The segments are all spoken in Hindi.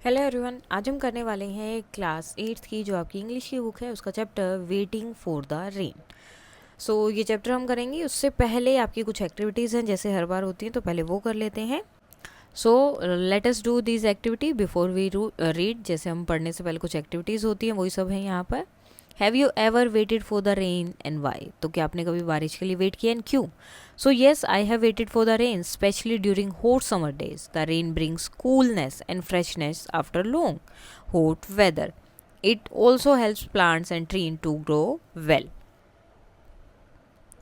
हेलो एवरीवन, आज हम करने वाले हैं क्लास 8th की जो आपकी इंग्लिश की बुक है उसका chapter waiting for the rain. ये चैप्टर हम करेंगे। उससे पहले आपकी कुछ एक्टिविटीज़ हैं जैसे हर बार होती हैं, तो पहले वो कर लेते हैं। Let us do this activity before we read. जैसे हम पढ़ने से पहले कुछ एक्टिविटीज़ होती हैं वही सब हैं यहाँ पर। Have you ever waited for the rain and why? तो क्या आपने कभी बारिश के लिए वेट किया एंड क्यों? So, yes, I have waited for the rain, especially during hot summer days. The rain brings coolness and freshness after long hot weather. It also helps plants and trees to grow well.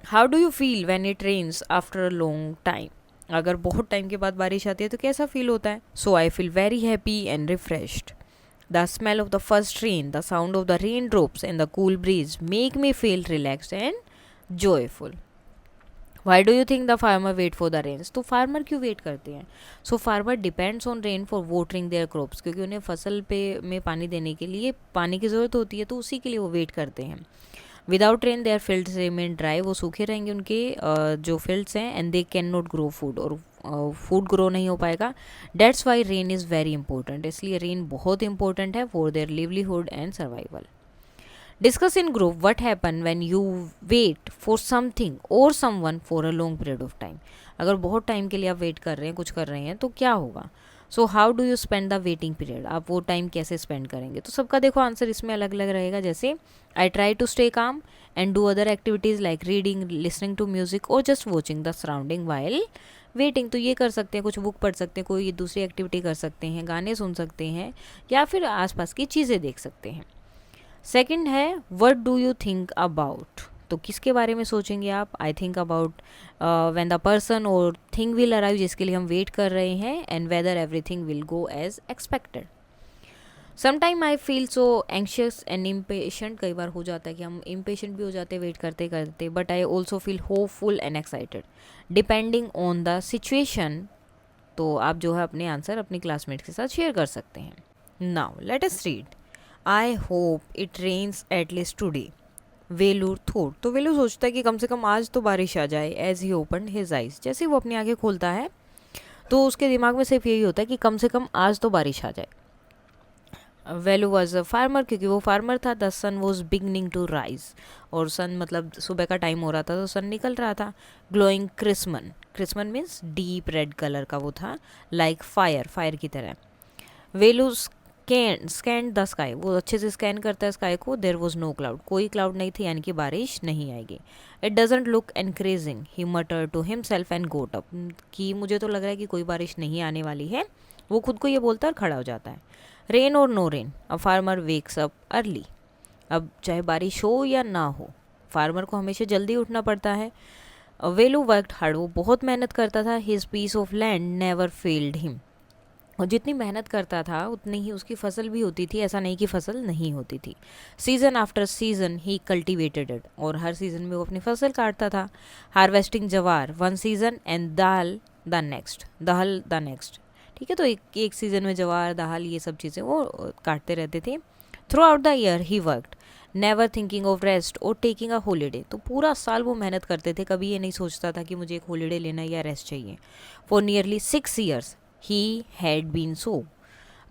How do you feel when it rains after a long time? अगर बहुत टाइम के बाद बारिश आती है तो कैसा फील होता है? So I feel very happy and refreshed. The smell of the first rain, the sound of the raindrops, and the cool breeze make me feel relaxed and joyful. Why do you think the farmer wait for the rains? तो फार्मर क्यों वेट करते हैं? Farmer depends on rain for watering their crops, क्योंकि उन्हें फसल पे में पानी देने के लिए पानी की ज़रूरत होती है, तो उसी के लिए वो वेट करते हैं। Without rain there fields remain dry, वो सूखे रहेंगे उनके जो फील्ड्स हैं, and they can not grow food, और फूड ग्रो नहीं हो पाएगा। That's why rain is very important, इसलिए रेन बहुत इंपॉर्टेंट है for their livelihood and survival. Discuss in group what happen when you wait for something or someone for a long period of time. अगर बहुत टाइम के लिए आप वेट कर रहे हैं, कुछ कर रहे हैं, तो क्या होगा? How do you spend the waiting period? आप वो टाइम कैसे स्पेंड करेंगे? तो सबका देखो आंसर इसमें अलग अलग रहेगा। जैसे I try to stay calm and do other activities like reading, listening to music और just watching the surrounding while waiting. तो ये कर सकते हैं, कुछ बुक पढ़ सकते हैं, कोई दूसरी एक्टिविटी कर सकते हैं, गाने सुन सकते हैं, या फिर आसपास की चीज़ें देख सकते हैं। सेकंड है what do you think about? तो किसके बारे में सोचेंगे आप? I think about when the person और थिंग विल अराइव, जिसके लिए हम वेट कर रहे हैं, and whether everything will go as expected. Sometime I feel so anxious and impatient, कई बार हो जाता है कि हम इम्पेशेंट भी हो जाते हैं वेट करते करते, but I also feel hopeful and excited depending on the situation. तो आप जो है अपने आंसर अपनी क्लासमेट्स के साथ शेयर कर सकते हैं। Now let us read. I hope it rains at least today, Velu thought. तो वेलू सोचता है कि कम से कम आज तो बारिश आ जाए। As he open his eyes, जैसे वो अपनी आंखें खोलता है तो उसके दिमाग में सिर्फ यही होता है कि कम से कम आज तो बारिश आ जाए। वेलू वॉज अ फार्मर, क्योंकि वो फार्मर था। The sun was beginning to rise, और सन मतलब सुबह का टाइम हो रहा था, तो सन निकल रहा था। Glowing crimson, crimson means deep red colour का वो था, लाइक फायर, फायर की तरह। वेलू स्कैन द स्काई, वो अच्छे से स्कैन करता है स्काई को। देर वॉज नो क्लाउड, कोई क्लाउड नहीं थी, यानी कि बारिश नहीं आएगी। It doesn't look encouraging, he muttered to himself and got up, कि मुझे तो लग रहा है कि कोई बारिश नहीं आने वाली है। वो खुद को ये बोलता है और खड़ा हो जाता है। रेन और no rain, a farmer wakes up early. अब चाहे बारिश हो या ना हो, फार्मर को हमेशा जल्दी उठना पड़ता है। वेलू वर्कड हार्ड, वो बहुत मेहनत करता था। His piece of land never failed him, और जितनी मेहनत करता था उतनी ही उसकी फसल भी होती थी, ऐसा नहीं कि फसल नहीं होती थी। Season after season he cultivated it, और हर सीजन में वो अपनी फसल काटता था। हार्वेस्टिंग जवार one season and dal the next, dal the next. ठीक है, तो एक सीजन में जवार, दाल, ये सब चीज़ें वो काटते रहते थे। Through out the year he worked, never thinking of rest और टेकिंग अ हॉलीडे। तो पूरा साल वो मेहनत करते थे, कभी ये नहीं सोचता था कि मुझे एक हॉलीडे लेना है या रेस्ट चाहिए। For nearly 6 years he had been so,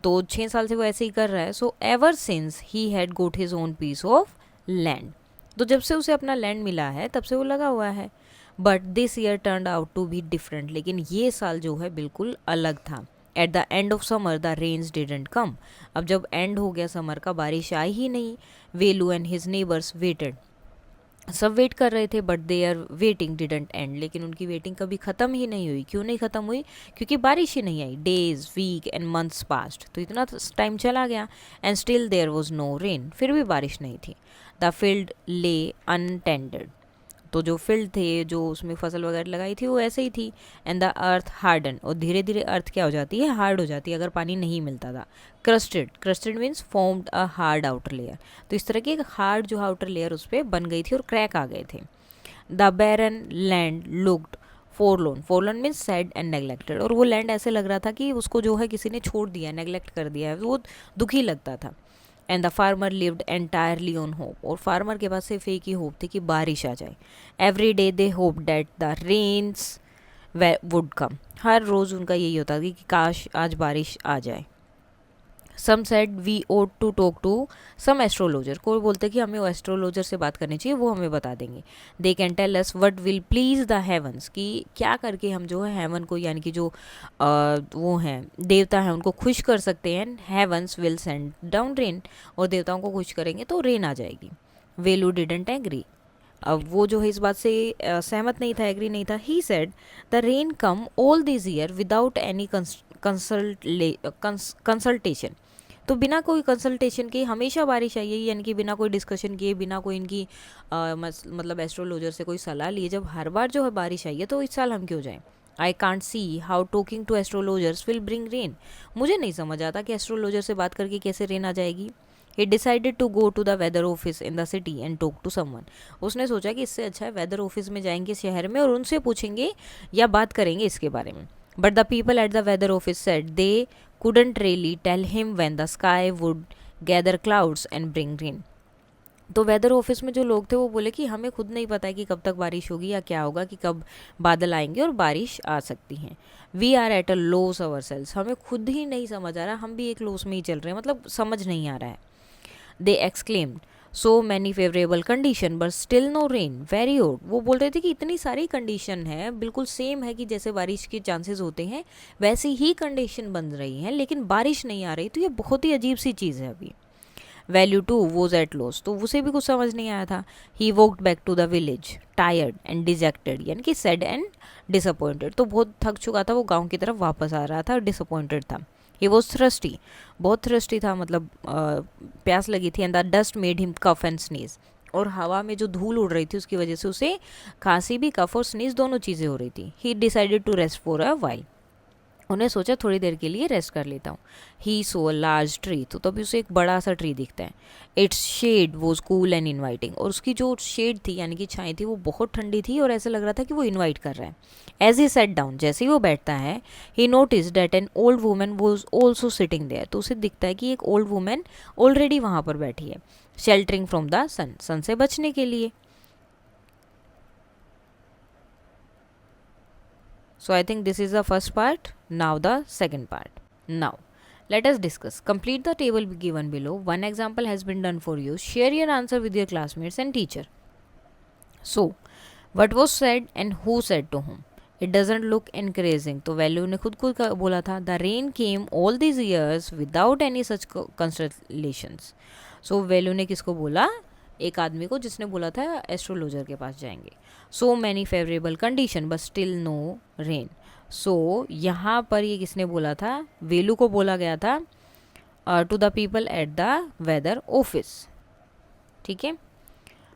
तो 6 साल से वो ऐसे ही कर रहा है। Ever since he had got his own piece of land, तो जब से उसे अपना लैंड मिला है तब से वो लगा हुआ है। But this year turned out to be different, लेकिन ये साल जो है बिल्कुल अलग था। At the end of summer the rains didn't come, अब जब एंड हो गया समर का, बारिश आई ही नहीं। Velu and his neighbours waited, सब वेट कर रहे थे, but their waiting didn't end, लेकिन उनकी वेटिंग कभी ख़त्म ही नहीं हुई। क्यों नहीं ख़त्म हुई? क्योंकि बारिश ही नहीं आई। Days, week and months passed, तो इतना टाइम चला गया, and still there was no rain, फिर भी बारिश नहीं थी। द फील्ड ले अनटेंडेड, तो जो फील्ड थे, जो उसमें फसल वगैरह लगाई थी, वो ऐसे ही थी। एंड द अर्थ हार्डन, और धीरे धीरे अर्थ क्या हो जाती है? हार्ड हो जाती है अगर पानी नहीं मिलता था। Crusted, crusted means formed a hard outer layer, तो इस तरह की एक हार्ड जो आउटर लेयर उस पर बन गई थी और क्रैक आ गए थे। The barren land looked forlorn, forlorn means sad and neglected, और वो लैंड ऐसे लग रहा था कि उसको जो है किसी ने छोड़ दिया, नेग्लेक्ट कर दिया है, वो दुखी लगता था। And the farmer lived entirely on hope, और फार्मर के पास सिर्फ एक ही होप थी कि बारिश आ जाए। Every day they hope that the rains would come, हर रोज़ उनका यही होता था कि काश आज बारिश आ जाए। Some said we ought to talk to some astrologer, कोई बोलते कि हमें वो एस्ट्रोलॉजर से बात करनी चाहिए, वो हमें बता देंगे. They can tell us what will please the heavens, कि क्या करके हम जो है हेवन को, यानी कि जो वो हैं देवता हैं उनको खुश कर सकते हैं. Heavens will send down rain, और देवताओं को खुश करेंगे तो रेन आ जाएगी. वेलू डिडंट एग्री, अब वो जो है इस बात से सहमत नहीं था, एग्री नहीं था. He said the rain come all this year without any consultation, तो बिना कोई कंसल्टेशन के हमेशा बारिश आई है, यानी कि बिना कोई डिस्कशन किए, बिना कोई इनकी मतलब एस्ट्रोलॉजर से कोई सलाह लिए जब हर बार जो है बारिश आई है, तो इस साल हम क्यों जाएं. I can't see how talking to astrologers will bring rain, मुझे नहीं समझ आता कि एस्ट्रोलॉजर से बात करके कैसे रेन आ जाएगी. He decided to go to the weather office in the city and talk to someone. उसने सोचा कि इससे अच्छा है वेदर ऑफिस में जाएंगे शहर में और उनसे पूछेंगे या बात करेंगे इसके बारे में. But the people at the weather office said they couldn't really tell him when the sky would gather clouds and bring rain. तो वेदर ऑफिस में जो लोग थे वो बोले कि हमें खुद नहीं पता है कि कब तक बारिश होगी या क्या होगा, कि कब बादल आएंगे और बारिश आ सकती हैं. We are at a loss ourselves, हमें खुद ही नहीं समझ आ रहा, हम भी एक लॉस में ही चल रहे हैं, मतलब समझ नहीं आ रहा है. They exclaimed, so many favorable condition but still no rain, very odd. वो बोल रहे थे कि इतनी सारी कंडीशन है, बिल्कुल सेम है कि जैसे बारिश के चांसेस होते हैं वैसी ही कंडीशन बन रही हैं, लेकिन बारिश नहीं आ रही, तो ये बहुत ही अजीब सी चीज़ है. अभी Velu too was at loss, तो उसे भी कुछ समझ नहीं आया था. He walked back to the village tired and dejected, यानी कि सैड एंड डिसअपॉइंटेड, तो बहुत थक चुका था, वो गाँव की तरफ वापस आ रहा था और डिसअपॉइंटेड था. ही वॉज थ्रस्टी, बहुत थ्रस्टी था, मतलब प्यास लगी थी. And the dust made him cough and sneeze, और हवा में जो धूल उड़ रही थी उसकी वजह से उसे खांसी भी, कफ और स्नीज दोनों चीज़ें हो रही थी. He decided to rest for a while, उन्हें सोचा थोड़ी देर के लिए रेस्ट कर लेता हूँ. ही सो अ लार्ज ट्री, तो तभी उसे एक बड़ा सा ट्री दिखता है. Its shade was cool and inviting, और उसकी जो शेड थी यानी कि छाई थी वो बहुत ठंडी थी और ऐसा लग रहा था कि वो इन्वाइट कर रहा है. एज ही सेट डाउन, जैसे ही वो बैठता है, he notice that an old women was also sitting there, तो उसे दिखता है कि एक ओल्ड वुमेन ऑलरेडी वहाँ पर बैठी है. शेल्टरिंग फ्रॉम द सन, सन से बचने के लिए. So I think this is the first part. Now the second part. Now let us discuss. Complete the table given below. One example has been done for you. Share your answer with your classmates and teacher. So what was said and who said to whom? It doesn't look encouraging. तो वैल्यू ने खुद को बोला था the rain came all these years without any such constellations. So value ने किसको बोला? एक आदमी को जिसने बोला था एस्ट्रोलॉजर के पास जाएंगे. So many favourable condition but still no rain. So यहाँ पर ये किसने बोला था? वेलू को बोला गया था to the people at the weather office. ठीक है.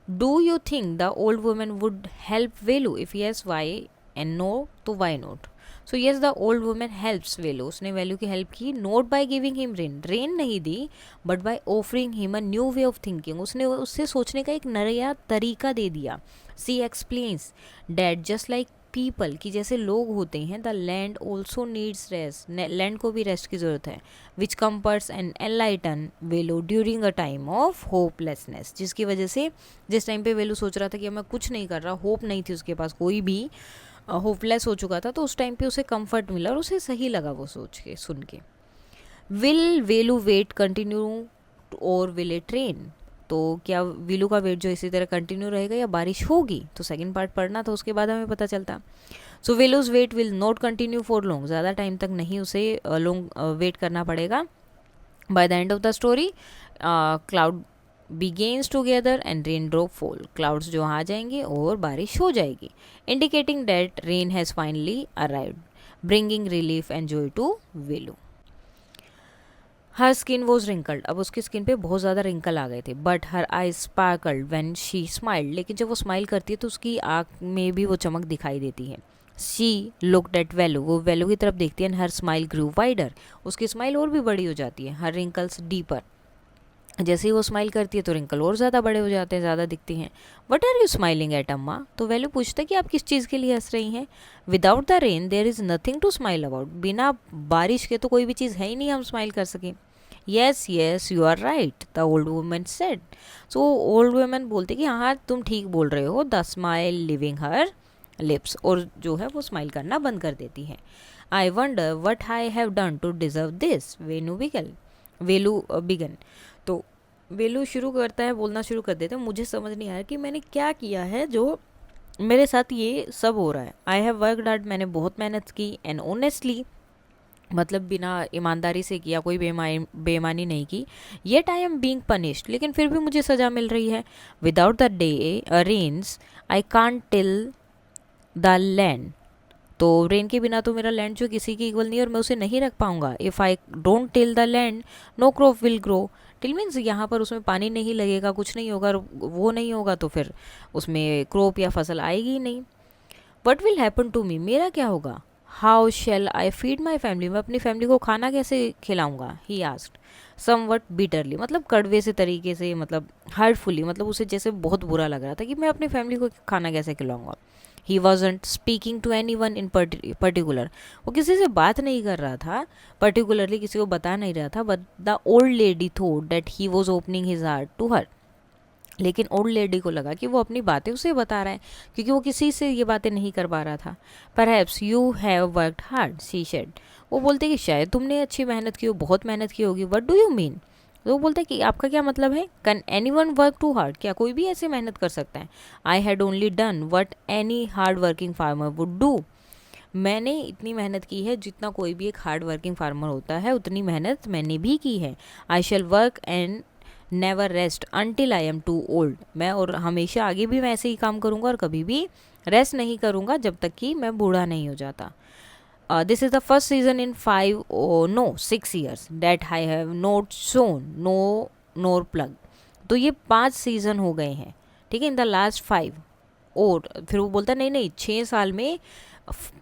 Do you think the old women would help Velu? If yes why, and no तो why not. So yes the old women helps Velu, उसने वेलू की हेल्प की. Not by giving him rain, rain नहीं दी, but by offering him a new way of thinking, उसने उससे सोचने का एक नया तरीका दे दिया. She explains that just like people, कि जैसे लोग होते हैं, the land also needs rest, land को भी रेस्ट की ज़रूरत है. Which comforts and enlighten Velu during a time of hopelessness, जिसकी वजह से जिस टाइम पे वेलू सोच रहा था कि मैं कुछ नहीं कर रहा, होप नहीं थी उसके पास कोई भी, होपलेस हो चुका था, तो उस टाइम पे उसे कंफर्ट मिला और उसे सही लगा वो सोच के, सुन के. विल वेलू वेट कंटिन्यू और विल इट रेन, तो क्या वेलू का वेट जो इसी तरह कंटिन्यू रहेगा या बारिश होगी? तो सेकंड पार्ट पढ़ना था, उसके बाद हमें पता चलता. So Velu's wait will not continue for long, ज़्यादा टाइम तक नहीं उसे लॉन्ग वेट करना पड़ेगा. By the end of the story cloud begins together and raindrop fall, clouds जो आ जाएंगे और बारिश हो जाएगी. indicating that rain has finally arrived, bringing relief and joy to Velu. her skin was wrinkled, अब उसकी स्किन पे बहुत ज़्यादा रिंकल आ गए थे. but her eyes sparkled when she smiled, लेकिन जब वो स्माइल करती है तो उसकी आँख में भी वो चमक दिखाई देती है. she looked at Velu, वो वेलू की तरफ देखती है. and her smile grew wider, उसकी स्माइल और भी बड़ी हो जाती है. her wrinkles deeper, जैसे ही वो स्माइल करती है तो रिंकल और ज़्यादा बड़े हो जाते हैं, ज़्यादा दिखती हैं. What are you smiling at Amma, तो वैल्यू पूछता है कि आप किस चीज़ के लिए हंस रही हैं. Without the rain there is nothing to smile about, बिना बारिश के तो कोई भी चीज़ है ही नहीं हम स्माइल कर सकें. Yes yes you are right, the old women said. So old women बोलते कि हाँ तुम ठीक बोल रहे हो. The smile leaving her lips, और जो है वो स्माइल करना बंद कर देती है. I wonder what I have done to deserve this, Velu began. Velu began. तो वेलू शुरू करता है, बोलना शुरू कर देता है, मुझे समझ नहीं आया कि मैंने क्या किया है जो मेरे साथ ये सब हो रहा है। आई हैव वर्कड हार्ड, मैंने बहुत मेहनत की, एंड ऑनेस्टली, मतलब बिना ईमानदारी से किया, कोई बेईमानी नहीं की, yet I am being punished, लेकिन फिर भी मुझे सज़ा मिल रही है। Without the day rains I can't till the land, तो रेन के बिना तो मेरा लैंड जो किसी की इक्वल नहीं है और मैं उसे नहीं रख पाऊंगा। If I don't till the land no crop will grow, till means यहाँ पर उसमें पानी नहीं लगेगा, कुछ नहीं होगा, और वो नहीं होगा तो फिर उसमें क्रॉप या फसल आएगी ही नहीं। What will happen to me, मेरा क्या होगा। How shall I feed my family, मैं अपनी फैमिली को खाना कैसे खिलाऊंगा। He asked somewhat bitterly, मतलब कड़वे से तरीके से, मतलब हार्टफुली, मतलब उसे जैसे बहुत बुरा लग रहा था कि मैं अपनी फैमिली को खाना कैसे खिलाऊंगा। He wasn't speaking to anyone in particular, वो किसी से बात नहीं कर रहा था, पर्टिकुलरली किसी को बता नहीं रहा था, but the old lady thought that he was opening his heart to her, लेकिन ओल्ड लेडी को लगा कि वो अपनी बातें उसे बता रहा है क्योंकि वो किसी से ये बातें नहीं कर पा रहा था। Perhaps you have worked hard, she said, वो बोलते कि शायद तुमने अच्छी मेहनत की हो, बहुत मेहनत की होगी। व्हाट डू यू मीन, तो वो बोलते कि आपका क्या मतलब है। Can anyone work too hard, क्या कोई भी ऐसे मेहनत कर सकता है। I had only done what any hard working farmer would do, मैंने इतनी मेहनत की है जितना कोई भी एक हार्ड वर्किंग फार्मर होता है, उतनी मेहनत मैंने भी की है। I shall work and never rest until I am too old, मैं और हमेशा आगे भी मैं ऐसे ही काम करूँगा और कभी भी रेस्ट नहीं करूँगा जब तक कि मैं बूढ़ा नहीं हो जाता। This is the first season in 6 years that I have not sown no nor plough, तो ये 5 सीज़न हो गए हैं, ठीक है, इन द लास्ट 5। और फिर वो बोलता नहीं नहीं 6 साल में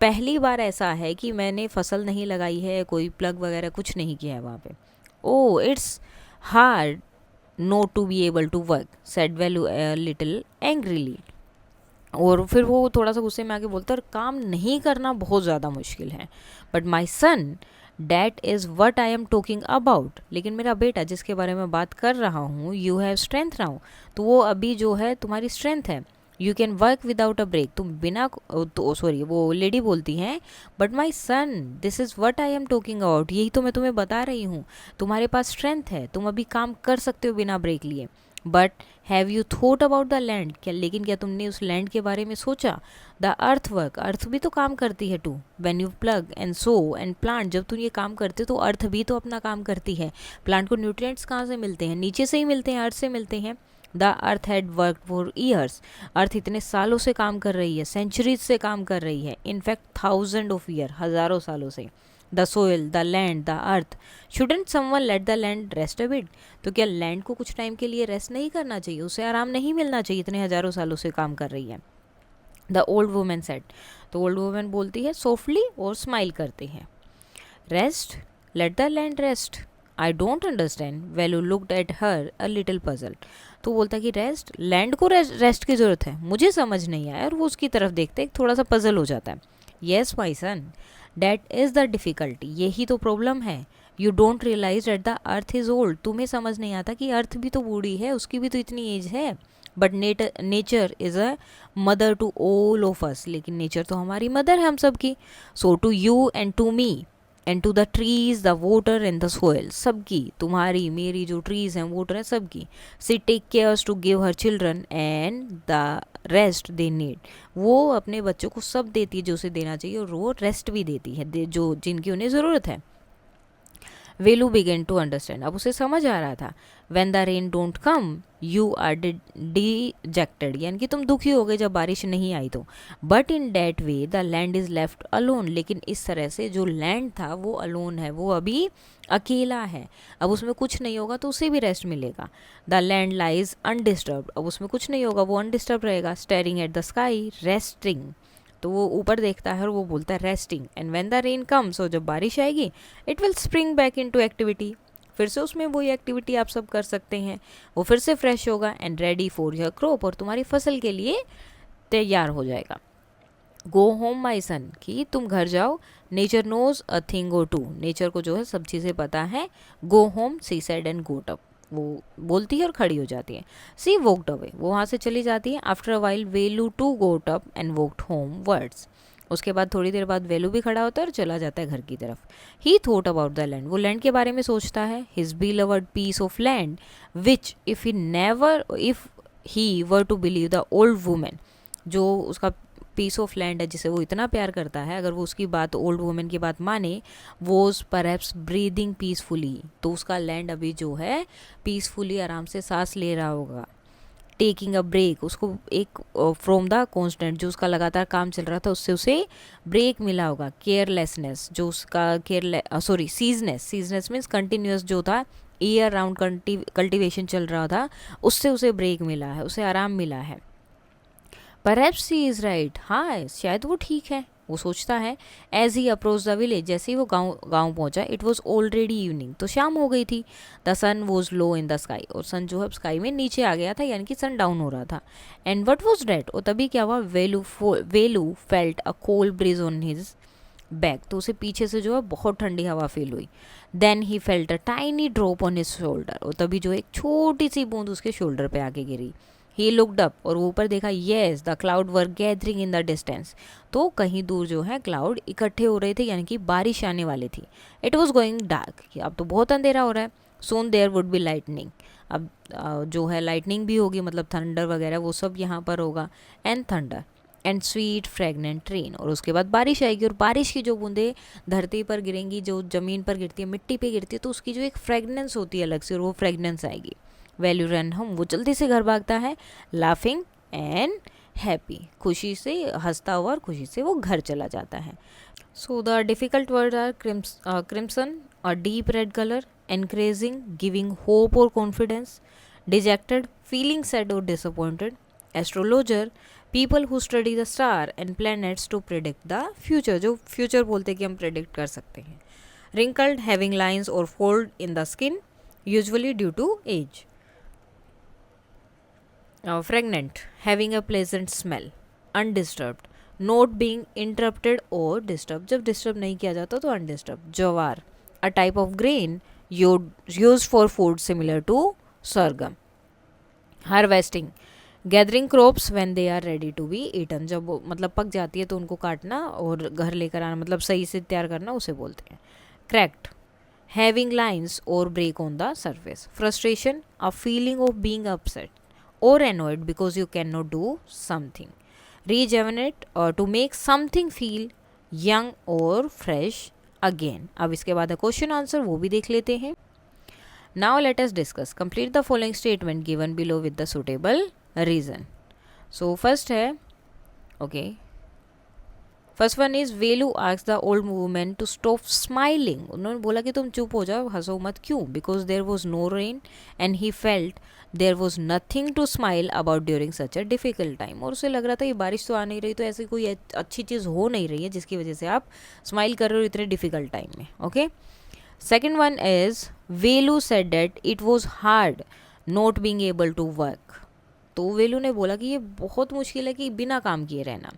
पहली बार ऐसा है कि मैंने फसल नहीं लगाई है, कोई प्लग वगैरह कुछ नहीं किया है वहाँ पे। Oh it's hard not to be able to work, said Velu little angrily, और फिर वो थोड़ा सा गुस्से में आके बोलता है और काम नहीं करना बहुत ज़्यादा मुश्किल है। But my son that is what I am talking about, लेकिन मेरा बेटा जिसके बारे में बात कर रहा हूँ, यू हैव स्ट्रेंथ नाउ, तो वो अभी जो है तुम्हारी स्ट्रेंथ है। You can work without a break, तुम बिना, तो सॉरी वो लेडी बोलती हैं, but my son this is what I am talking about, यही तो मैं तुम्हें बता रही हूँ, तुम्हारे पास स्ट्रेंथ है, तुम अभी काम कर सकते हो बिना ब्रेक लिए। But have you thought about the land, क्या लेकिन क्या तुमने उस लैंड के बारे में सोचा। द अर्थ वर्क, अर्थ भी तो काम करती है too, when you plough and sow and plant, जब तुम ये काम करते हो तो अर्थ भी तो अपना काम करती है। प्लांट को न्यूट्रिएंट्स कहाँ से मिलते हैं, नीचे से ही मिलते हैं, अर्थ से मिलते हैं। The earth had work for years, earth इतने सालों से काम कर रही है, सेंचुरीज से काम कर रही है, इनफैक्ट 1000 of years, हज़ारों सालों से। The soil the land the earth, shouldn't someone let the land rest a bit, तो क्या लैंड को कुछ टाइम के लिए रेस्ट नहीं करना चाहिए, उसे आराम नहीं मिलना चाहिए, इतने हज़ारों सालों से काम कर रही है। द ओल्ड वुमेन सेड, तो ओल्ड वुमेन बोलती है सॉफ्टली और स्माइल करती है। Rest, let the land rest, I don't understand, Velu looked at her a little puzzle, तो बोलता कि रेस्ट, लैंड को रेस्ट की ज़रूरत है, मुझे समझ नहीं आया, और वो उसकी तरफ देखते थोड़ा सा पजल हो जाता है। Yes my son that is the difficulty, यही तो प्रॉब्लम है। You don't realise that the earth is old, तुम्हें समझ नहीं आता कि अर्थ भी तो बूढ़ी है, उसकी भी तो इतनी एज है। But nature is a mother to all of us, लेकिन नेचर तो हमारी मदर है हम सब की। So to you and to me and to the trees the water and the soil, सबकी, तुम्हारी मेरी जो ट्रीज हैं वाटर हैं सबकी। She takes cares to give her children and the rest they need, वो अपने बच्चों को सब देती है जो उसे देना चाहिए, और वो रेस्ट भी देती है जो जिनकी उन्हें ज़रूरत है। वेलू बिगेन टू अंडरस्टैंड, अब उसे समझ आ रहा था। When the rain don't come you are dejected, यानी कि तुम दुखी हो गए जब बारिश नहीं आई तो। But in that way the land is left alone, लेकिन इस तरह से जो लैंड था वो अलोन है, वो अभी अकेला है, अब उसमें कुछ नहीं होगा तो उसे भी रेस्ट मिलेगा। द लैंड लाइज अनडिस्टर्ब, अब उसमें कुछ नहीं होगा, वो अनडिस्टर्ब रहेगा। Staring at the sky resting, तो वो ऊपर देखता है और वो बोलता है resting. And when the rain comes, और जब बारिश आएगी, it will spring back into activity, फिर से उसमें वही एक्टिविटी आप सब कर सकते हैं, वो फिर से फ्रेश होगा and ready for your crop, और तुम्हारी फसल के लिए तैयार हो जाएगा। गो होम माई सन, कि तुम घर जाओ, नेचर नोज अ थिंग और टू, नेचर को जो है सब चीज़ें पता है। Go home she said and got up, वो बोलती है और खड़ी हो जाती है। सी वॉकड अवे, वो वहाँ से चली जाती है। After a while Velu too got up and walked homewards, उसके बाद थोड़ी देर बाद वेलू भी खड़ा होता है और चला जाता है घर की तरफ. He thought about the land, वो लैंड के बारे में सोचता है. His beloved piece of land which if he were to believe the old women, जो उसका पीस ऑफ लैंड है जिसे वो इतना प्यार करता है, अगर वो उसकी बात ओल्ड वुमेन की बात माने, वॉज परहैप्स ब्रीदिंग पीसफुली, तो उसका लैंड अभी जो है पीसफुली आराम से सांस ले रहा होगा. टेकिंग अ ब्रेक, उसको एक फ्रॉम द कॉन्स्टेंट, जो उसका लगातार काम चल रहा था उससे उसे ब्रेक मिला होगा. केयरलेसनेस, जो उसका सीजनेस मीन्स कंटिन्यूस जो था, ईयर राउंड कल्टिवेशन चल रहा था, उससे उसे ब्रेक मिला है, उसे आराम मिला है. परहैप्स ही इज़ राइट, हाँ शायद वो ठीक है, वो सोचता है. As he approach the village, जैसे ही वो गाँव पहुंचा, इट वॉज ऑलरेडी इवनिंग, तो शाम हो गई थी. The sun was low in the sky, और सन जो है स्काई में नीचे आ गया था, यानी कि सन डाउन हो रहा था. एंड वट वॉज डेट, और तभी क्या हुआ, Velu felt a cold breeze on his back, तो उसे पीछे से जो है बहुत ठंडी हवा फील हुई. Then he felt a tiny drop on his shoulder, और तभी जो एक छोटी सी बूंद उसके शोल्डर पे आके गिरी. ही लुकड अप, और वो ऊपर देखा. Yes the cloud were gathering in the distance, तो कहीं दूर जो है क्लाउड इकट्ठे हो रहे थे, यानी कि बारिश आने वाली थी. इट वॉज गोइंग डार्क, अब तो बहुत अंधेरा हो रहा है. सोन देयर वुड बी लाइटनिंग, अब जो है लाइटनिंग भी होगी, मतलब थंडर वगैरह वो सब यहाँ पर होगा. And thunder and sweet fragrant rain, और उसके बाद बारिश आएगी, और बारिश की जो बूंदें धरती पर गिरेंगी, जो ज़मीन पर गिरती है, मिट्टी पे गिरती है, तो उसकी जो एक फ्रेगनेंस होती है अलग से, और वो फ्रेगनेंस आएगी. वैल्यू रन होम, वो जल्दी से घर भागता है. लाफिंग एंड हैप्पी, खुशी से हंसता हुआ और खुशी से वो घर चला जाता है. So the difficult word are crimson, a deep red colour, encouraging, giving hope or confidence, dejected, feeling sad or disappointed, astrologer, people who study the star and planets to predict the future, जो future बोलते हैं कि हम predict कर सकते हैं. wrinkled, having lines or fold in the skin, usually due to age. Fragrant, having a pleasant smell. Undisturbed, not being interrupted or disturbed, जब disturb नहीं किया जाता तो undisturbed. Jawar, a type of grain used for food similar to sorghum. Harvesting, gathering crops when they are ready to be eaten, जब वो मतलब पक जाती है तो उनको काटना और घर लेकर आना, मतलब सही से तैयार करना, उसे बोलते हैं. Cracked, having lines or break on the surface. Frustration, a feeling of being upset or annoyed because you cannot do something. Rejuvenate, to make something feel young or fresh again. अब इसके बाद क्वेश्चन आंसर वो भी देख लेते हैं. Now let us discuss. Complete the following statement given below with the suitable reason. So first है, okay, first one is Velu asked the old women to stop smiling, उन्होंने बोला कि तुम चुप हो जाओ, हंसो मत. क्यों? Because there was no rain and he felt there was nothing to smile about during such a difficult time, और उसे लग रहा था ये बारिश तो आ नहीं रही, तो ऐसी कोई अच्छी चीज़ हो नहीं रही है जिसकी वजह से आप स्माइल कर रहे हो इतने डिफिकल्ट टाइम में. Okay, second one is Velu said that it was hard not being able to work, तो वेलू ने बोला कि ये बहुत मुश्किल है कि बिना काम किए रहना.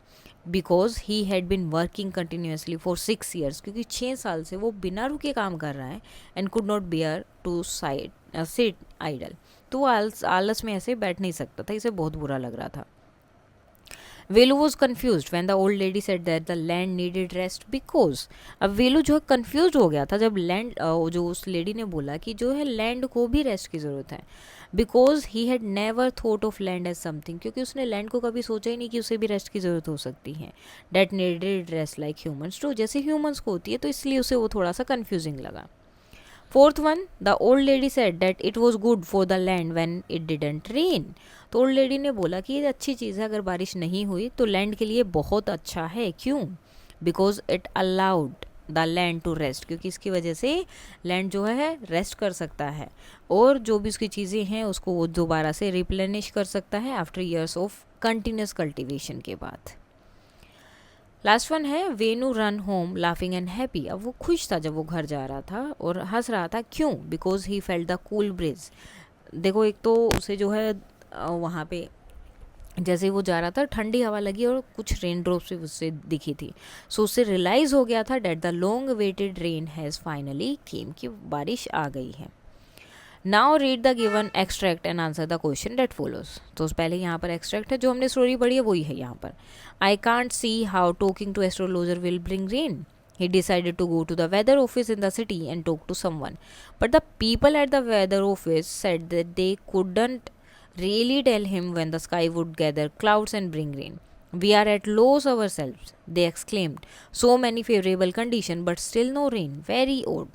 Because he had been working continuously for 6 years, क्योंकि 6 साल से वो बिना रुके काम कर रहा है. And could not bear to sit idle, तो वो आलस में ऐसे बैठ नहीं सकता था, इसे बहुत बुरा लग रहा था. Velu was confuse when the old lady said that the land needed rest because, अब वेलू जो है कन्फ्यूज हो गया था जब लैंड जो उस लेडी ने बोला कि जो है लैंड को भी रेस्ट की ज़रूरत है. Because he had never thought of land as something, क्योंकि उसने लैंड को कभी सोचा ही नहीं कि उसे भी रेस्ट की ज़रूरत हो सकती है. That needed rest like humans too, जैसे ह्यूमन्स को होती है, तो इसलिए उसे वो थोड़ा सा कन्फ्यूजिंग लगा. Fourth one, the old lady said that it was good for the land when it didn't rain, तो ओल्ड लेडी ने बोला कि ये अच्छी चीज़ है, अगर बारिश नहीं हुई तो लैंड के लिए बहुत अच्छा है. क्यों? Because it allowed the land to rest, क्योंकि इसकी वजह से लैंड जो है रेस्ट कर सकता है, और जो भी उसकी चीज़ें हैं उसको वो दोबारा से रिप्लेनिश कर सकता है after years of continuous cultivation के बाद. लास्ट वन है, Velu ran home laughing and happy, अब वो खुश था जब वो घर जा रहा था और हंस रहा था. क्यों? Because he felt the cool bridge. देखो, एक तो उसे जो है वहाँ पे जैसे वो जा रहा था ठंडी हवा लगी और कुछ रेन ड्रॉप्स भी उससे दिखी थी, सो उससे रियलाइज़ हो गया था that the long waited rain has finally came, कि बारिश आ गई है. Now read the given extract and answer the question that follows. तो पहले यहाँ पर एक्सट्रैक्ट है, जो हमने स्टोरी पढ़ी है वही है यहाँ पर। I can't see how talking to astrologer will bring rain. He decided to go to the weather office in the city and talk to someone. But the people at the weather office said that they couldn't really tell him when the sky would gather clouds and bring rain. We are at loss ourselves, they exclaimed. So many favorable conditions, but still no rain. Very odd.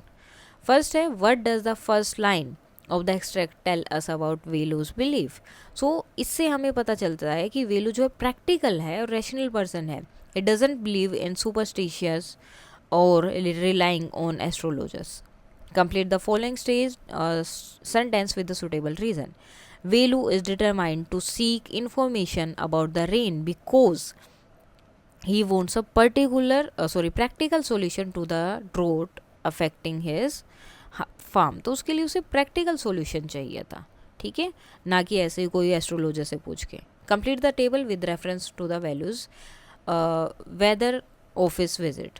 First है, what does the first line of the extract tell us about Velu's belief? So इससे हमें पता चलता है कि वेलू जो है प्रैक्टिकल है और रैशनल पर्सन है. It doesn't believe in superstitious or relying on astrologers. Complete the following sentence with the suitable reason. Velu is determined to seek information about the rain because he wants a practical solution to the drought affecting his farm. तो उसके लिए उसे प्रैक्टिकल सोल्यूशन चाहिए था, ठीक है, ना कि ऐसे कोई एस्ट्रोलॉजर से पूछ के. Complete the table with reference to the Velu's weather office visit.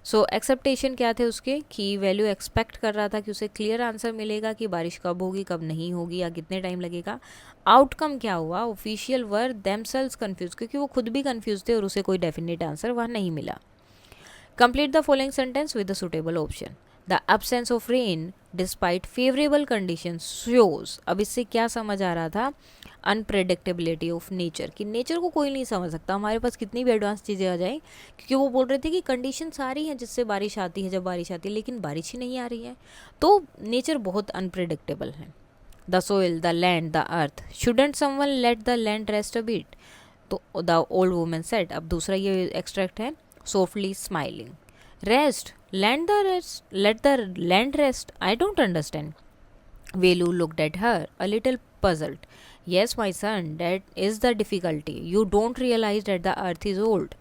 So expectation क्या थे उसके, कि वैल्यू एक्सपेक्ट कर रहा था कि उसे क्लियर आंसर मिलेगा कि बारिश कब होगी कब नहीं होगी या कितने टाइम लगेगा. आउटकम क्या हुआ, ऑफिशियल वर देमसेल्व्स कंफ्यूज, क्योंकि वो खुद भी कंफ्यूज थे और उसे कोई डेफिनेट आंसर वहाँ नहीं मिला. Complete the following sentence with the suitable option. The absence of rain despite favourable condition shows. अब इससे क्या समझ आ रहा था, अनप्रेडिक्टेबिलिटी ऑफ नेचर, कि नेचर को कोई नहीं समझ सकता, हमारे पास कितनी भी एडवांस चीज़ें आ जाएं, क्योंकि वो बोल रहे थे कि कंडीशन सारी हैं जिससे बारिश आती है, जब बारिश आती है, लेकिन बारिश ही नहीं आ रही है. तो नेचर बहुत अनप्रेडिक्टेबल है. The soil, the land, the earth, shouldn't someone let the land rest a bit. तो द ओल्ड वुमन सेड, अब दूसरा ये एक्सट्रैक्ट है, softly smiling. Rest, land the rest, let the land rest, I don't understand. Velu looked at her, a little puzzled. Yes, my son, that is the difficulty. You don't realize that the earth is old.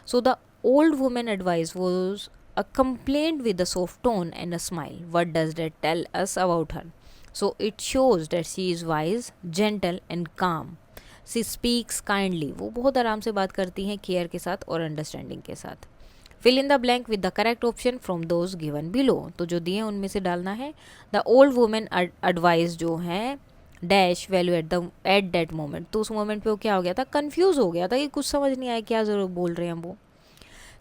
So the old woman advice was a complaint with a soft tone and a smile. What does that tell us about her? So it shows that she is wise, gentle and calm. She speaks kindly. वो बहुत आराम से बात करती हैं, केयर के साथ और अंडरस्टैंडिंग के साथ. Fill in the blank with the correct option from those given below. तो जो दिए उनमें से डालना है. द ओल्ड वुमेन एडवाइस जो है dash value at that moment. तो उस मोमेंट पे वो क्या हो गया था, कंफ्यूज हो गया था कि कुछ समझ नहीं आया क्या जरूर बोल रहे हैं वो.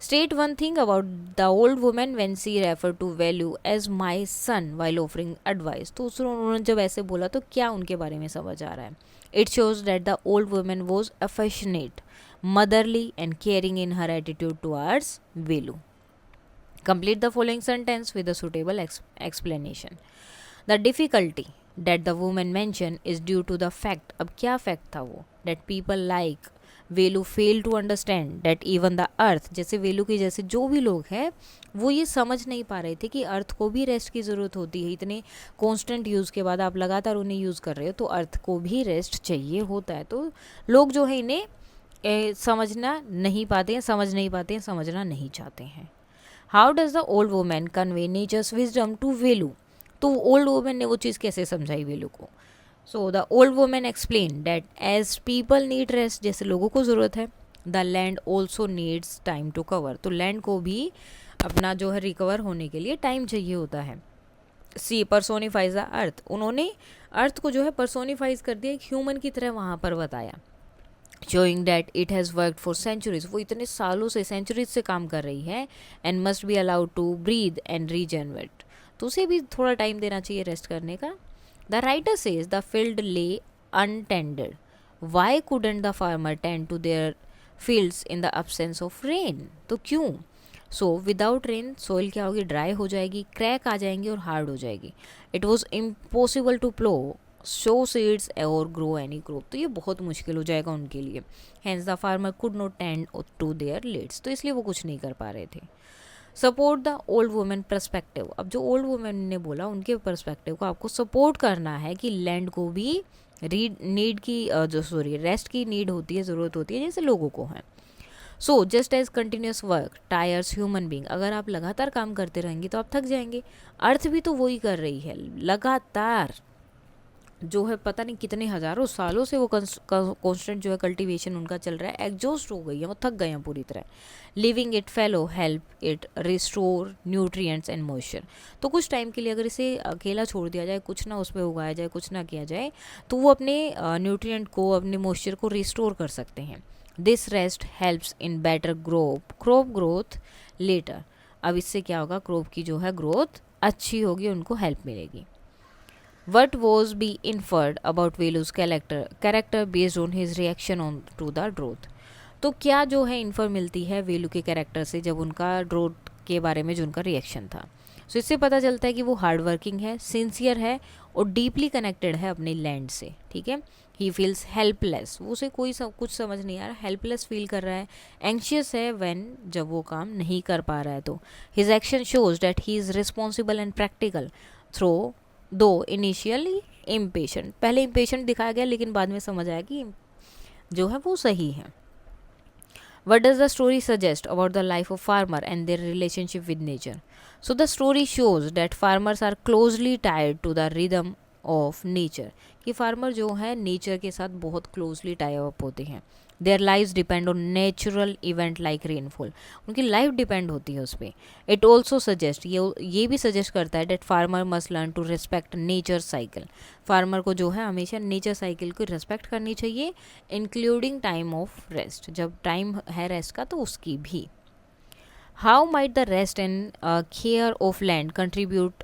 State one thing about the old women when she refer to Velu as my son while offering advice. तो उन्होंने जब ऐसे बोला तो क्या उनके बारे में समझ आ रहा है. It shows that the old women was affectionate, motherly and caring in her attitude towards Velu. Complete the following sentence with a suitable explanation. The difficulty that the woman mentioned is due to the fact, अब क्या fact था वो, that people like Velu fail to understand that even the earth, जैसे वेलू के जैसे जो भी लोग हैं वो ये समझ नहीं पा रहे थे कि अर्थ को भी रेस्ट की ज़रूरत होती है. इतने कॉन्स्टेंट यूज़ के बाद आप लगातार उन्हें यूज़ कर रहे हो तो अर्थ को भी रेस्ट चाहिए होता है. तो लोग जो है इन्हें समझना नहीं पाते हैं, समझना नहीं चाहते हैं. How does the old women convey nature's wisdom to Velu. तो ओल्ड वुमेन ने वो चीज़ कैसे समझाई वेलू को. So the old women explain that as people need rest, जैसे लोगों को ज़रूरत है, the land also needs time to cover. तो लैंड को भी अपना जो है रिकवर होने के लिए टाइम चाहिए होता है. सी पर्सोनिफाइज द अर्थ. उन्होंने अर्थ को जो है पर्सोनिफाइज कर दिया, एक ह्यूमन की तरह वहाँ पर बताया. Showing that it has worked for centuries. वो इतने सालों से, सेंचुरीज से काम कर रही है. And must be allowed to breathe and regenerate. तो उसे भी थोड़ा टाइम देना चाहिए रेस्ट करने का. The writer says the field lay untended. Why couldn't the farmer tend to their fields in the absence of rain. तो क्यों. सो विदाउट रेन सोइल क्या होगी, ड्राई हो जाएगी, क्रैक आ जाएंगी और हार्ड हो जाएगी. It was impossible to plough sow seeds और ग्रो एनी क्रॉप. तो ये बहुत मुश्किल हो जाएगा उनके लिए. Hence the farmer could not tend to their leads. तो इसलिए वो कुछ नहीं कर पा रहे थे. Support the old women perspective. अब जो ओल्ड वुमेन ने बोला उनके परस्पेक्टिव को आपको सपोर्ट करना है कि लैंड को भी रेस्ट की नीड होती है, ज़रूरत होती है, जैसे लोगों को है. So just as continuous work tires human being. अगर आप लगातार काम करते रहेंगे तो आप थक जाएंगे. अर्थ भी तो वही कर रही है लगातार. जो है पता नहीं कितने हज़ारों सालों से वो कॉन्स्टेंट जो है कल्टीवेशन उनका चल रहा है, एग्जॉस्ट हो गई है, वो थक गए हैं पूरी तरह। Living it fellow help it restore nutrients and moisture. तो कुछ टाइम के लिए अगर इसे अकेला छोड़ दिया जाए, कुछ ना उस पर उगाया जाए, कुछ ना किया जाए, तो वो अपने न्यूट्रिएंट को, अपने मॉइस्चर को रिस्टोर कर सकते हैं। This rest helps in better crop growth later. अब इससे क्या होगा, क्रॉप की जो है ग्रोथ अच्छी होगी, उनको हेल्प मिलेगी। What was be inferred about Velu's character based on his reaction on to the drought? तो क्या जो है इन्फर मिलती है वेलू के कैरेक्टर से जब उनका ड्रोथ के बारे में जो उनका रिएक्शन था। सो इससे पता चलता है कि वो हार्ड वर्किंग है, सिंसियर है और डीपली कनेक्टेड है अपने लैंड से। ठीक है। ही फील्स हेल्पलेस, वो उसे कुछ समझ नहीं आ रहा, हेल्पलेस फील कर रहा है। एंशियस है व्हेन, जब वो काम नहीं कर पा रहा है तो। His action shows that he is responsible and practical through though initially impatient. पहले इम्पेशेंट दिखाया गया लेकिन बाद में समझ आया कि जो है वो सही है। What does the story suggest about the life of farmer and their relationship with nature? So the story shows that farmers are closely tied to the rhythm of nature. कि फार्मर जो है नेचर के साथ बहुत क्लोजली टाई अप होते हैं। Their lives depend on natural event like rainfall. उनकी लाइफ डिपेंड होती है उस पर। इट ऑल्सो सजेस्ट, ये भी सजेस्ट करता है that farmer must learn to respect nature cycle. Farmer को जो है हमेशा नेचर साइकिल को रिस्पेक्ट करनी चाहिए, इंक्लूडिंग टाइम ऑफ रेस्ट। जब टाइम है रेस्ट का तो उसकी भी। How might the rest and care of land contribute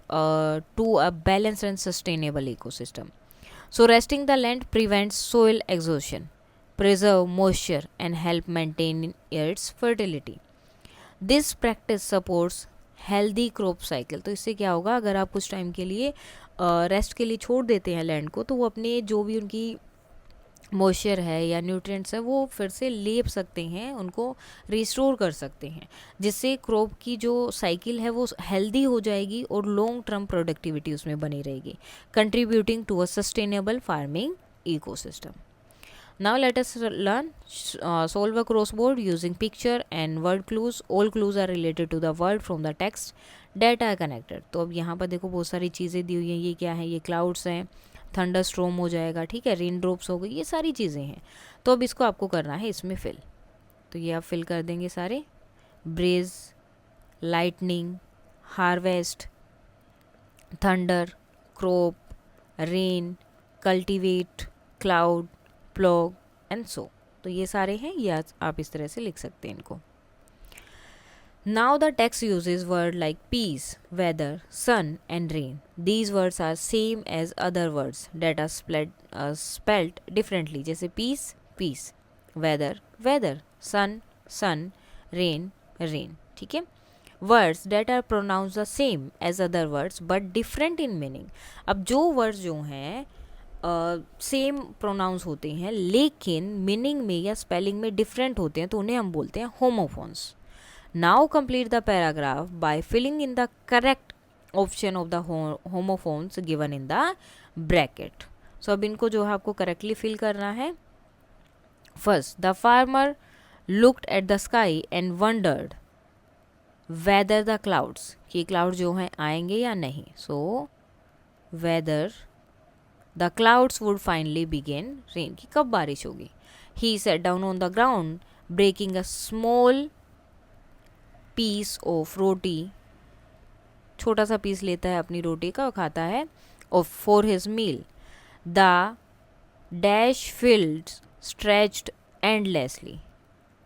to a balanced and sustainable ecosystem? So, resting the land prevents soil exhaustion, preserve moisture, and help maintain its fertility. This practice supports healthy crop cycle. तो इससे क्या होगा, अगर आप कुछ टाइम के लिए रेस्ट के लिए छोड़ देते हैं लैंड को, तो वो अपने जो भी उनकी मॉइस्चर है या न्यूट्रिएंट्स है वो फिर से ले सकते हैं, उनको रिस्टोर कर सकते हैं, जिससे क्रॉप की जो साइकिल है वो हेल्दी हो जाएगी और लॉन्ग टर्म प्रोडक्टिविटी उसमें बनी रहेगी, contributing to a sustainable farming ecosystem. Now let us learn solve a crossword using picture and word clues. All clues are related to the word from the text that are connected. तो अब यहाँ पर देखो बहुत सारी चीज़ें दी हुई हैं. ये क्या है, ये क्लाउड्स हैं, थंडर स्ट्रोम हो जाएगा, ठीक है, रेन ड्रॉप्स हो गई, ये सारी चीज़ें हैं. तो अब इसको आपको करना है इसमें फिल. तो ये आप फिल कर देंगे सारे. Breeze, lightning, harvest, thunder, crop, rain, cultivate, cloud, plough and sow. तो ये सारे हैं, ये आप इस तरह से लिख सकते हैं इनको. Now the text uses words like peace, weather, sun and rain. These words are same as other words that are spelled differently. जैसे peace, peace, weather, weather, sun, sun, rain, rain. ठीक है. Words that are pronounced the same as other words but different in meaning. अब जो words जो हैं सेम प्रोनाउंस होते हैं लेकिन मीनिंग में या स्पेलिंग में डिफरेंट होते हैं, तो उन्हें हम बोलते हैं homophones. Now complete the paragraph by filling in the correct option of the homophones given in the bracket. So अब इनको जो है आपको करेक्टली फिल करना है. First, the farmer looked at the sky and wondered whether the clouds, कि क्लाउड जो हैं आएंगे या नहीं. So whether the clouds would finally begin rain, की कब बारिश होगी. He sat down on the ground breaking a small piece of रोटी, छोटा सा पीस लेता है अपनी रोटी का और खाता है. Off for his meal. The dash fields stretched endlessly.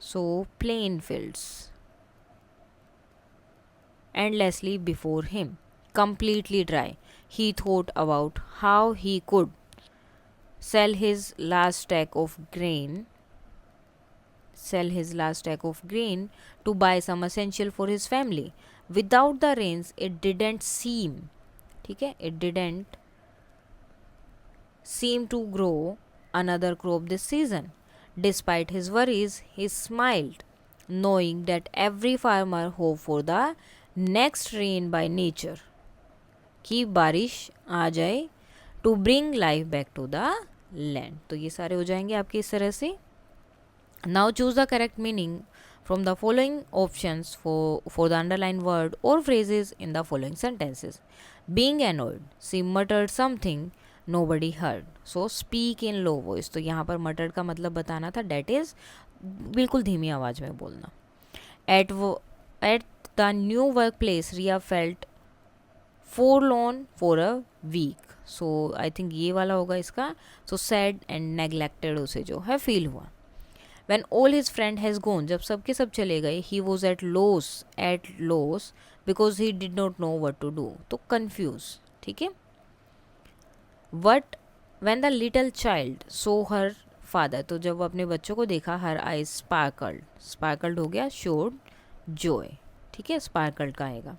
So plain fields endlessly before him, completely dry. He thought about how he could sell his last stack of grain to buy some essential for his family. Without the rains, it didn't seem, ठीक है, it didn't seem to grow another crop this season. Despite his worries, he smiled, knowing that every farmer hoped for the next rain by nature, कि बारिश आ जाए to bring life back to the land. तो ये सारे हो जाएंगे आपके इस तरह से. Now choose the correct meaning from the following options for the underline word और phrases in the following sentences. Being annoyed, she muttered something nobody heard. So speak in low voice. तो यहाँ पर muttered का मतलब बताना था, that is बिल्कुल धीमी आवाज़ में बोलना. At the new workplace, Ria felt forlorn for a week. So I think ये वाला होगा इसका. So sad and neglected उसे जो है feel हुआ. When all his friend has gone, जब सबके सब चले गए, he was at loss because he did not know what to do. तो confuse, ठीक है. But when the little child saw her father, तो जब अपने बच्चों को देखा, her eyes sparkled हो गया, showed joy, ठीक है. sparkled का आएगा.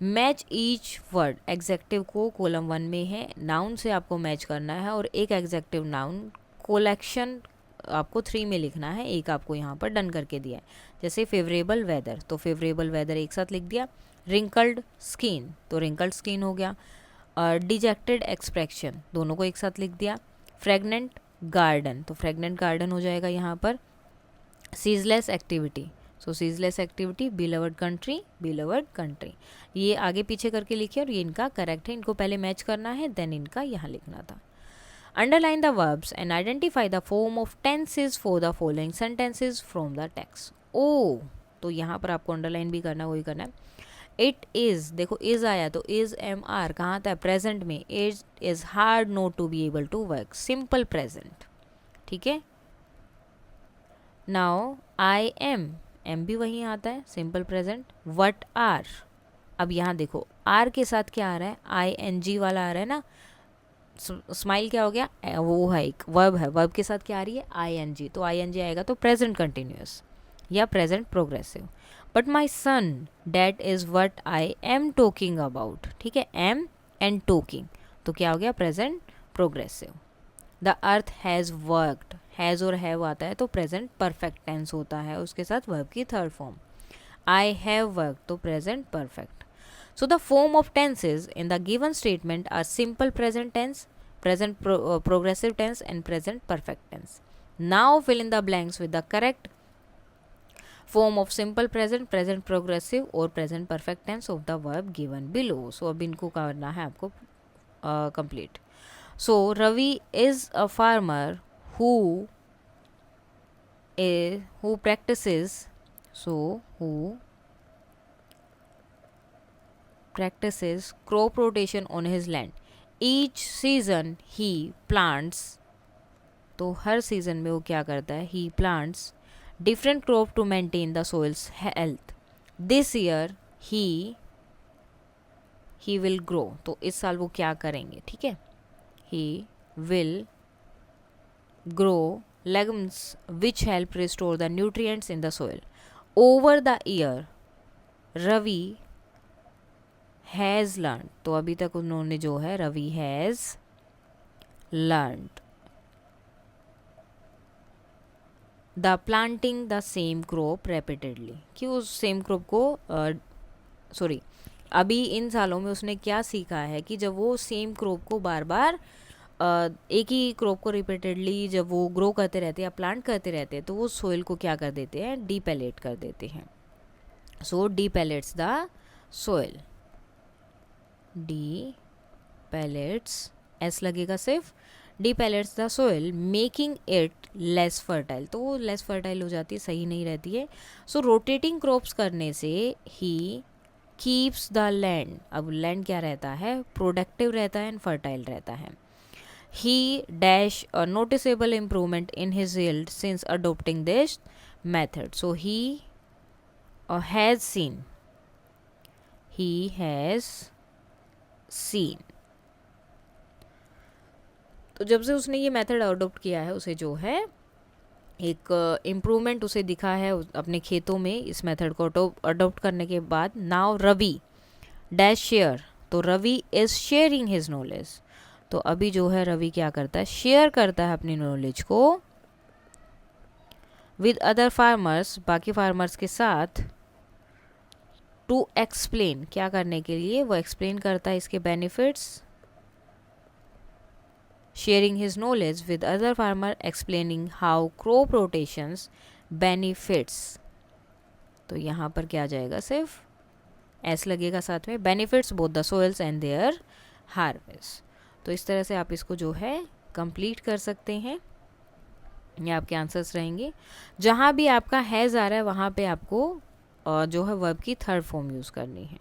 मैच ईच वर्ड, एग्जेक्टिव को कॉलम 1 में है, नाउन से आपको मैच करना है और एक एग्जेक्टिव नाउन कोलेक्शन आपको 3 में लिखना है. एक आपको यहाँ पर डन करके दिया है. जैसे फेवरेबल वेदर, तो फेवरेबल वेदर एक साथ लिख दिया. रिंकल्ड स्किन, तो रिंकल्ड स्किन हो गया. डिजेक्टेड एक्सप्रेशन, दोनों को एक साथ लिख दिया. फ्रेगनेंट गार्डन, तो फ्रेगनेंट गार्डन हो जाएगा यहाँ पर. सीजलेस एक्टिविटी, सो सीजलेस एक्टिविटी. बिलवर्ड कंट्री, ये आगे पीछे करके लिखिए और ये इनका करेक्ट है. इनको पहले मैच करना है, देन इनका यहाँ लिखना था. Underline the verbs and identify the form of tenses for the following sentences from the text. Oh, तो यहाँ पर आपको अंडरलाइन भी करना है, वही करना है. इट इज़, देखो इज़ आया तो इज़ एम आर कहाँ था, प्रेजेंट में. It is hard not to be able to work, simple present, ठीक है. नाउ आई एम भी वहीं आता है, सिंपल प्रेजेंट. वट आर, अब यहाँ देखो आर के साथ क्या आ रहा है, आई एन जी वाला आ रहा है ना. स्माइल क्या हो गया, वो है एक वर्ब है, वर्ब के साथ क्या आ रही है, आई एन जी. तो आई एन जी आएगा तो प्रेजेंट कंटिन्यूस या present progressive. But my son, that is what I am talking about, ठीक है. एम एंड टॉकिंग, तो क्या हो गया, present progressive. The earth has worked, has और हैव आता है तो प्रेजेंट परफेक्ट टेंस होता है, उसके साथ वर्ब की third form. I have work, तो present perfect. So the form of tenses in the given statement are simple present tense, present progressive tense and present perfect tense. Now fill in the blanks with the correct form of simple present, present progressive और present perfect tense of the verb given below. So अब इनको करना है आपको complete. So Ravi is a farmer who practices crop rotation on his land. Each season he plants, तो हर सीजन में वो क्या करता है, he plants different crop to maintain the soil's health. This year he will grow, तो इस साल वो क्या करेंगे, ठीक है. He will grow legumes which help restore the nutrients in the soil. Over the year, Ravi has learned, तो अभी तक उन्होंने जो है Ravi has learned the planting the same crop repeatedly, कि उस सेम क्रॉप को अभी इन सालों में उसने क्या सीखा है कि जब वो सेम क्रॉप को बार बार एक ही क्रॉप को रिपीटेडली जब वो ग्रो करते रहते हैं या प्लांट करते रहते हैं तो वो सोइल को क्या कर देते हैं, डीपैलेट कर देते हैं. So depletes the soil, depletes, S लगेगा सिर्फ, depletes the soil making it less fertile, तो वो लेस फर्टाइल हो जाती है, सही नहीं रहती है. सो रोटेटिंग क्रॉप्स करने से ही कीप्स द लैंड, अब लैंड क्या रहता है, प्रोडक्टिव रहता है एंड फर्टाइल रहता है. He dash a noticeable improvement in his yield since adopting this method. So he has seen. तो जब से उसने ये मेथड अडोप्ट किया है उसे जो है एक इम्प्रूवमेंट उसे दिखा है अपने खेतों में इस मेथड को अडोप्ट करने के बाद. नाउ रवि डैश शेयर, तो Ravi is sharing his knowledge, तो अभी जो है रवि क्या करता है, शेयर करता है अपनी नॉलेज को विद अदर फार्मर्स, बाकी फार्मर्स के साथ. टू एक्सप्लेन, क्या करने के लिए, वो एक्सप्लेन करता है इसके benefits. Sharing his knowledge with other farmer, explaining how crop rotations benefits, तो यहाँ पर क्या आ जाएगा, सिर्फ एस लगेगा साथ में. Benefits both the soils and their harvest. तो इस तरह से आप इसको जो है कंप्लीट कर सकते हैं। ये आपके आंसर्स रहेंगे। जहाँ भी आपका हैज़ आ रहा है वहाँ पे आपको जो है वर्ब की थर्ड फॉर्म यूज़ करनी है।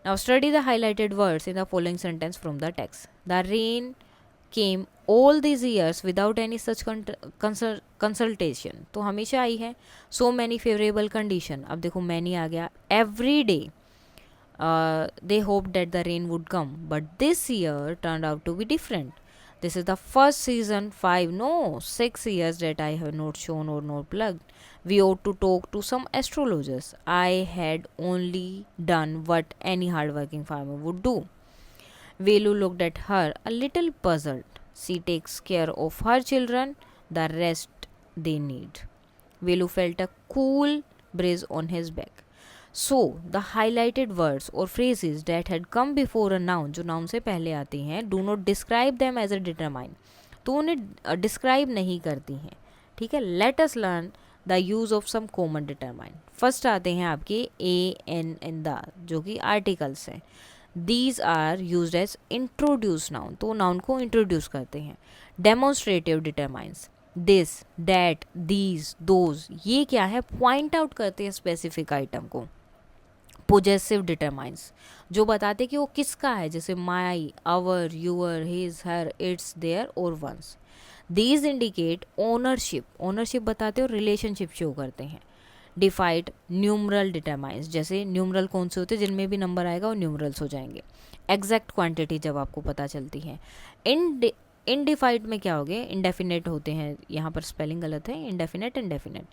Now study the highlighted words in the following sentence from the text. The rain came all these years without any such consultation. तो हमेशा आई है। So many favorable condition. अब देखो many आ गया। Every day they hoped that the rain would come, but this year turned out to be different. This is the first season 5, no, 6 years that I have not shown or not plugged. We ought to talk to some astrologers. I had only done what any hardworking farmer would do. Velu looked at her a little puzzled. She takes care of her children, the rest they need. Velu felt a cool breeze on his back. So, the highlighted words or phrases that had come before a noun, जो noun से पहले आती हैं, do not describe them as a determine. तो उन्हें डिस्क्राइब नहीं करती हैं, ठीक है। Let us learn the use of some common determine. First आते हैं आपके ए एन एंड द, जो कि आर्टिकल्स हैं। These are use as introduce noun, तो नाउन को इंट्रोड्यूस करते हैं। Demonstrative determiners, this, that, these, those, ये क्या है, पॉइंट आउट करते हैं स्पेसिफिक आइटम को। पोजेसिव डिटरमाइंस, जो बताते कि वो किसका है, जैसे my, our, your, his, her, its, their और ones. These indicate ownership, ownership बताते हो, रिलेशनशिप शो करते हैं। डिफाइड न्यूमरल डिटरमाइंस, जैसे न्यूमरल कौन से होते हैं, जिनमें भी नंबर आएगा वो न्यूमरल्स हो जाएंगे। एग्जैक्ट क्वांटिटी जब आपको पता चलती है। इनडिफाइड में क्या हो गए, इंडेफिनेट होते हैं, यहाँ पर स्पेलिंग गलत है, इंडेफिनेट इंडेफिनेट।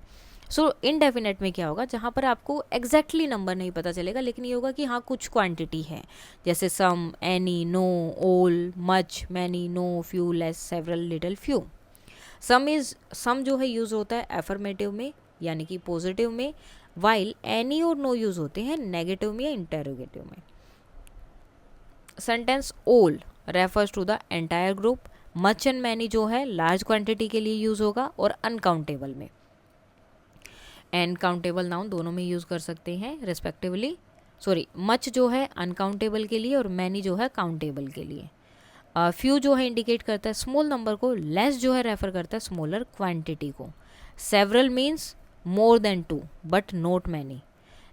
सो इनडेफिनेट में क्या होगा, जहाँ पर आपको एग्जैक्टली नंबर नहीं पता चलेगा, लेकिन ये होगा कि हाँ कुछ क्वांटिटी है, जैसे some, any, no, all, much, many, no, few, less, several, little, few. Some जो है यूज़ होता है एफर्मेटिव में यानी कि पॉजिटिव में, वाइल एनी और नो यूज़ होते हैं नेगेटिव में या इंटेरोगेटिव में। Sentence all refers to the entire group. Much and many जो है लार्ज क्वांटिटी के लिए यूज़ होगा, और अनकाउंटेबल में एंड काउंटेबल नाउन दोनों में यूज़ कर सकते हैं रिस्पेक्टिवली। सॉरी, मच जो है अनकाउंटेबल के लिए और मैनी जो है काउंटेबल के लिए। फ्यू जो है इंडिकेट करता है स्मॉल नंबर को, लेस जो है रेफर करता है स्मॉलर क्वांटिटी को। Several means more than two but not many.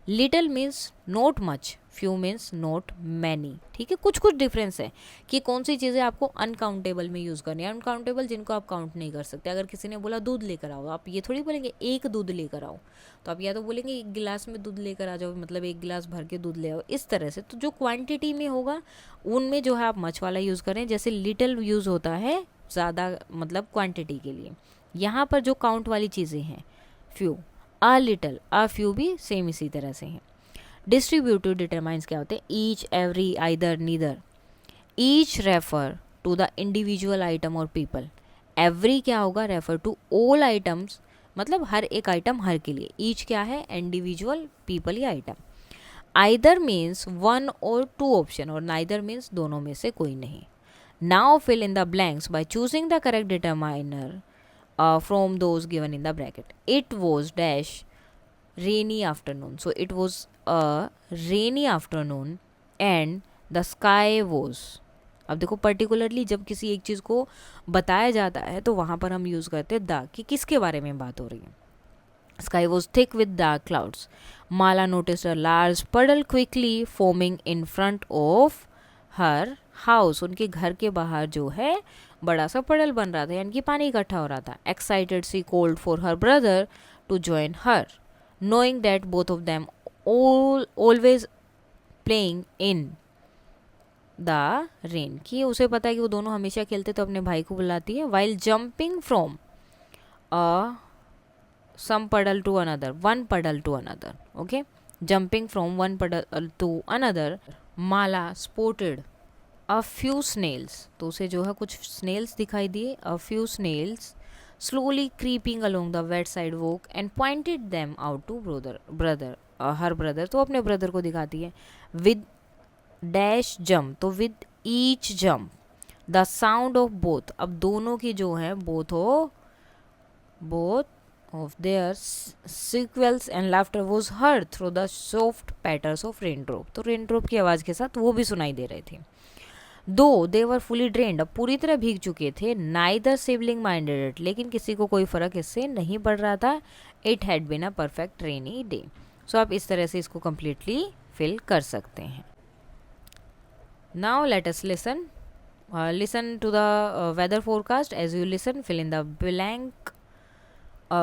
Little means not much, few means not many, ठीक है। कुछ कुछ डिफरेंस है कि कौन सी चीज़ें आपको अनकाउंटेबल में यूज़ करनी है, अनकाउंटेबल जिनको आप काउंट नहीं कर सकते। अगर किसी ने बोला दूध लेकर आओ, आप ये थोड़ी बोलेंगे एक दूध लेकर आओ, तो आप या तो बोलेंगे एक गिलास में दूध लेकर आ जाओ, मतलब एक गिलास भर के दूध ले आओ, इस तरह से। तो जो क्वांटिटी में होगा उनमें जो है आप मच वाला यूज़ करें, जैसे लिटिल यूज़ होता है ज़्यादा मतलब क्वांटिटी के लिए। यहाँ पर जो काउंट वाली चीज़ें हैं few, a little, a few भी सेम इसी तरह से हैं। डिस्ट्रीब्यूटिव डिटरमाइंस क्या होते हैं, each, every, either, neither. Each refer to the individual item और पीपल। एवरी क्या होगा, रेफर टू ऑल आइटम्स, मतलब हर एक आइटम हर के लिए। ईच क्या है, इंडिविजुअल, पीपल या आइटम। आइदर मीन्स वन और टू ऑप्शन, और नाइदर मीन्स दोनों में से कोई नहीं। Now fill in the blanks by choosing the correct determiner from those given in the bracket. It was dash rainy afternoon. So it was a rainy afternoon and the sky was. अब देखो पर्टिकुलरली जब किसी एक चीज़ को बताया जाता है तो वहाँ पर हम यूज़ करते हैं द, कि किसके बारे में बात हो रही है। Sky was thick with dark clouds. Mala noticed a large puddle quickly forming in front of her house. उनके घर के बाहर जो है बड़ा सा पडल बन रहा था, यानी कि पानी इकट्ठा हो रहा था। Excited she called for her brother to join her, knowing that both of them always playing in the rain, कि उसे पता है कि वो दोनों हमेशा खेलते, तो अपने भाई को बुलाती है। While jumping from some puddle to another, one puddle to another, okay, jumping from one puddle to another, Mala spotted a few snails, तो उसे जो है कुछ snails दिखाई दिए। A few snails slowly creeping along the wet sidewalk and pointed them out to her brother, तो अपने brother को दिखाती है। With dash jump, तो with each jump the sound of both, अब दोनों की जो है both of their sequels and laughter was heard through the soft patters of raindrop, तो raindrop की आवाज़ के साथ वो भी सुनाई दे रही थी। दो दे वर फुली ड्रेन्ड, अब पूरी तरह भीग चुके थे, नाइदर सिबलिंग माइंडेड इट, लेकिन किसी को कोई फ़र्क इससे नहीं पड़ रहा था, it had been a perfect rainy day. सो आप इस तरह से इसको कम्प्लीटली फिल कर सकते हैं। Now let us listen listen to the weather forecast. As you listen, fill in the blank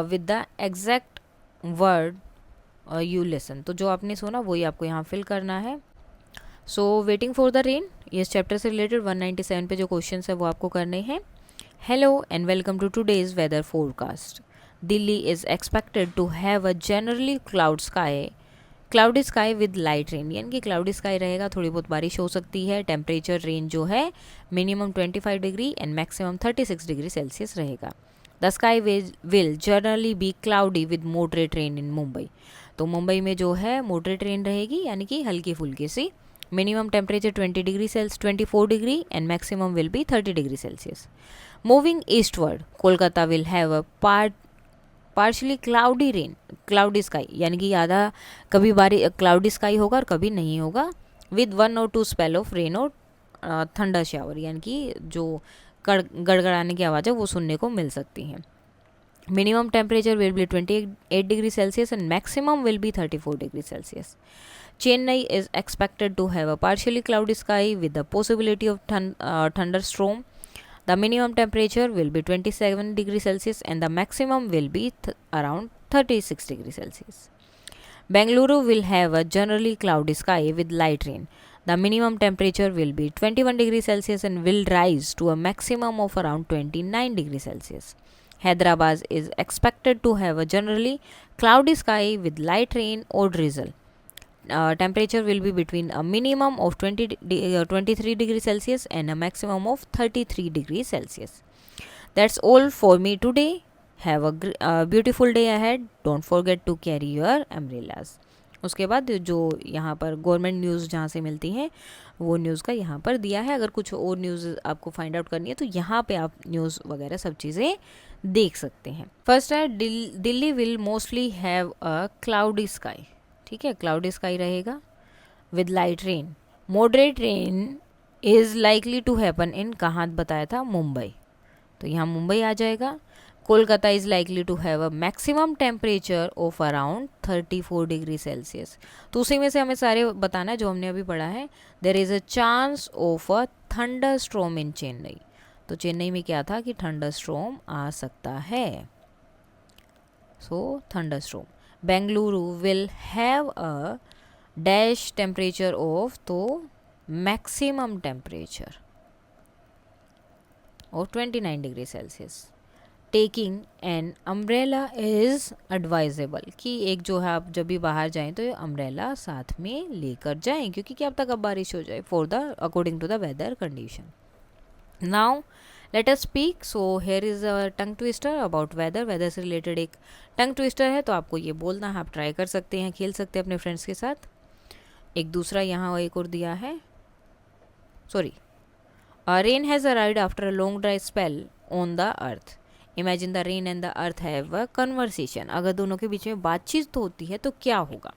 with the exact word you listen. तो जो आपने सुना वही आपको यहाँ फिल करना है। So waiting for the rain, ये इस चैप्टर से रिलेटेड 197 पे जो क्वेश्चन है वो आपको करने हैं। Hello and welcome to today's weather forecast. Delhi is expected to have a generally cloudy sky with light rain, यानी कि क्लाउडी स्काई रहेगा, थोड़ी बहुत बारिश हो सकती है। टेम्परेचर रेंज जो है minimum 25 degree and maximum 36 degree Celsius रहेगा। The sky will generally be cloudy with moderate rain in Mumbai, तो मुंबई में जो है मॉडरेट रेन रहेगी, यानी कि हल्की फुल्की सी। Minimum temperature 24 degree and maximum will be 30 degree Celsius. Moving eastward, Kolkata will have a partially cloudy sky, यानी कि आधा कभी क्लाउडी स्काई होगा और कभी नहीं होगा, with 1 or 2 spell of rain और थंडर शावर, यानी कि जो गड़गड़ाने की आवाज़ है वो सुनने को मिल सकती है। Minimum temperature will be 28 degree Celsius and maximum will be 34 degree Celsius. Chennai is expected to have a partially cloudy sky with the possibility of thunder storm. The minimum temperature will be 27 degrees Celsius and the maximum will be around 36 degrees Celsius. Bengaluru will have a generally cloudy sky with light rain. The minimum temperature will be 21 degrees Celsius and will rise to a maximum of around 29 degrees Celsius. Hyderabad is expected to have a generally cloudy sky with light rain or drizzle. Temperature will be between a minimum of 23 degrees Celsius and a maximum of 33 degrees Celsius. That's all for me today. Have a beautiful day ahead. Don't forget to carry your umbrellas. उसके बाद जो यहाँ पर गवर्नमेंट न्यूज़ जहाँ से मिलती हैं वो न्यूज़ का यहाँ पर दिया है। अगर कुछ और न्यूज़ आपको फाइंड आउट करनी है तो यहाँ पे आप न्यूज़ वगैरह सब चीज़ें देख सकते हैं। फर्स्ट है Delhi will mostly have a cloudy sky, ठीक है, क्लाउडी स्काई रहेगा with light rain. Moderate rain is likely to happen in, कहाँ बताया था, मुंबई, तो यहाँ मुंबई आ जाएगा। Kolkata is likely to have a maximum temperature of around 34 degree Celsius, तो उसी में से हमें सारे बताना है जो हमने अभी पढ़ा है। There is a chance of a thunder storm in Chennai, तो चेन्नई में क्या था कि थंडर स्ट्रोम आ सकता है, so thunder storm. Bengaluru will have a dash temperature of, तो maximum temperature of 29 degree Celsius. Taking an umbrella is advisable, कि एक जो है आप जब भी बाहर जाएं तो अम्ब्रेला साथ में लेकर जाएं, क्योंकि क्या पता कब बारिश हो जाए, for the according to the weather condition. Now let us speak. So here is a tongue twister about weather. Weather से रिलेटेड एक टंग ट्विस्टर है, तो आपको ये बोलना है, आप ट्राई कर सकते हैं, खेल सकते हैं अपने फ्रेंड्स के साथ। एक दूसरा यहाँ एक और दिया है, sorry, rain has arrived after a long dry spell on the earth. Imagine the rain and the earth have a conversation, अगर दोनों के बीच में बातचीत तो होती है तो क्या होगा।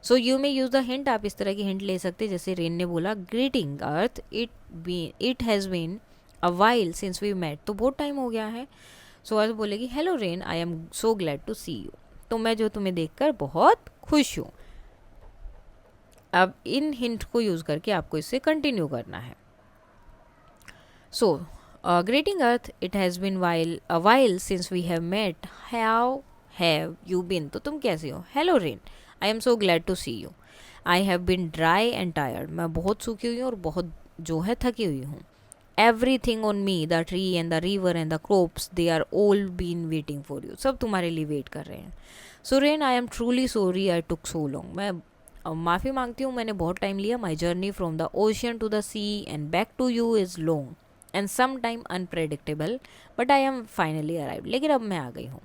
So you may use the hint, आप इस तरह की हिंट ले सकते हैं, जैसे रेन ने बोला greeting earth, it has been a while since we met, तो बहुत टाइम हो गया है। सो अर्थ बोलेगी hello rain, I am so glad to see you, तो मैं जो तुम्हें देखकर बहुत खुश हूँ। अब इन हिंट को यूज़ करके आपको इससे कंटिन्यू करना है। सो greeting earth, it has been a while since we have met, how have you been, तो तुम कैसे हो। hello rain, I am so glad to see you, I have been dry and tired, मैं बहुत सूखी हुई हूँ और बहुत जो है थकी हुई हूँ। everything on me, the tree and the river and the crops, they are all been waiting for you, सब तुम्हारे लिए वेट कर रहे हैं। so rain, I am truly sorry I took so long, मैं माफ़ी मांगती हूँ, मैंने बहुत टाइम लिया। my journey from the ocean to the sea and back to you is long and sometime unpredictable, but I am finally arrived, लेकिन अब मैं आ गई हूँ।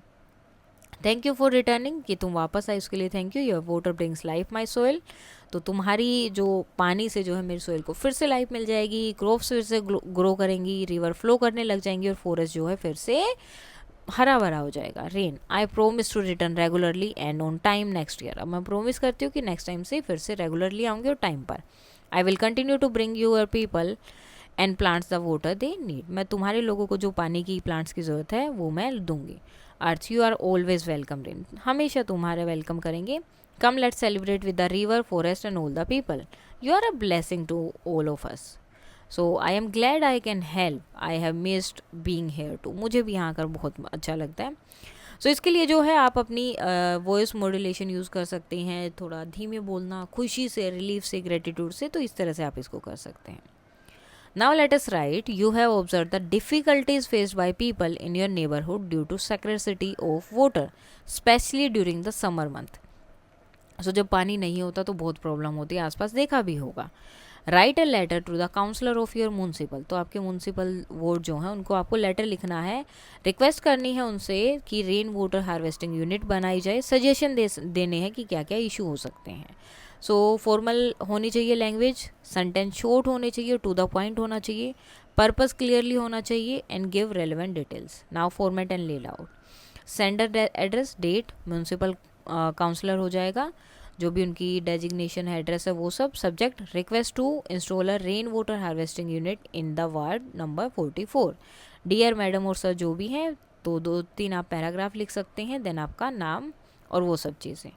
थैंक यू फॉर रिटर्निंग, कि तुम वापस आए उसके लिए thank you. Your water brings life my soil, तो तुम्हारी जो पानी से जो है मेरी सोइल को फिर से लाइफ मिल जाएगी, क्रॉप्स फिर से ग्रो करेंगी, रिवर फ्लो करने लग जाएंगी और फॉरेस्ट जो है फिर से हरा भरा हो जाएगा। Rain, I promise to return regularly and on time next year, अब मैं प्रोमिस करती हूँ कि नेक्स्ट टाइम से फिर से रेगुलरली आऊँगी और टाइम पर। I will continue to bring your people and plants the water they need, मैं तुम्हारे लोगों को जो पानी की प्लांट्स की ज़रूरत है वो मैं दूंगी। Earth you are always welcome rain, हमेशा तुम्हारा वेलकम करेंगे। Come let's celebrate with the river forest and all the people, you are a blessing to all of us, so I am glad I can help, I have missed being here too, मुझे भी यहाँ कर बहुत अच्छा लगता है। सो इसके लिए जो है आप अपनी वॉइस मॉड्यूलेशन यूज़ कर सकते हैं, थोड़ा धीमे बोलना, खुशी से, रिलीफ से, ग्रेटिट्यूड से, तो इस तरह से आप इसको कर सकते हैं। Now let us write, you have observed the difficulties faced by people in your neighborhood due to scarcity of water, especially during the summer month. So जब पानी नहीं होता तो बहुत प्रॉब्लम होती है, आसपास देखा भी होगा। Write a letter to the councillor of your municipal, तो आपके म्यूनसिपल वार्ड जो है उनको आपको लेटर लिखना है, रिक्वेस्ट करनी है उनसे कि रेन वाटर हार्वेस्टिंग यूनिट बनाई जाए, सजेशन देने हैं कि क्या क्या इशू हो सकते हैं। सो फॉर्मल होनी चाहिए लैंग्वेज, सेंटेंस शॉर्ट होने चाहिए, टू द पॉइंट होना चाहिए, पर्पस क्लियरली होना चाहिए and give relevant details. Now format and layout, sender address, date, municipal councillor हो जाएगा, जो भी उनकी डेजिग्नेशन है, एड्रेस है वो सब, subject request to install a rain water harvesting unit in the ward number 44, dear madam और सर जो भी हैं, तो 2-3 आप पैराग्राफ लिख सकते हैं, देन आपका नाम और वो सब चीज़ें।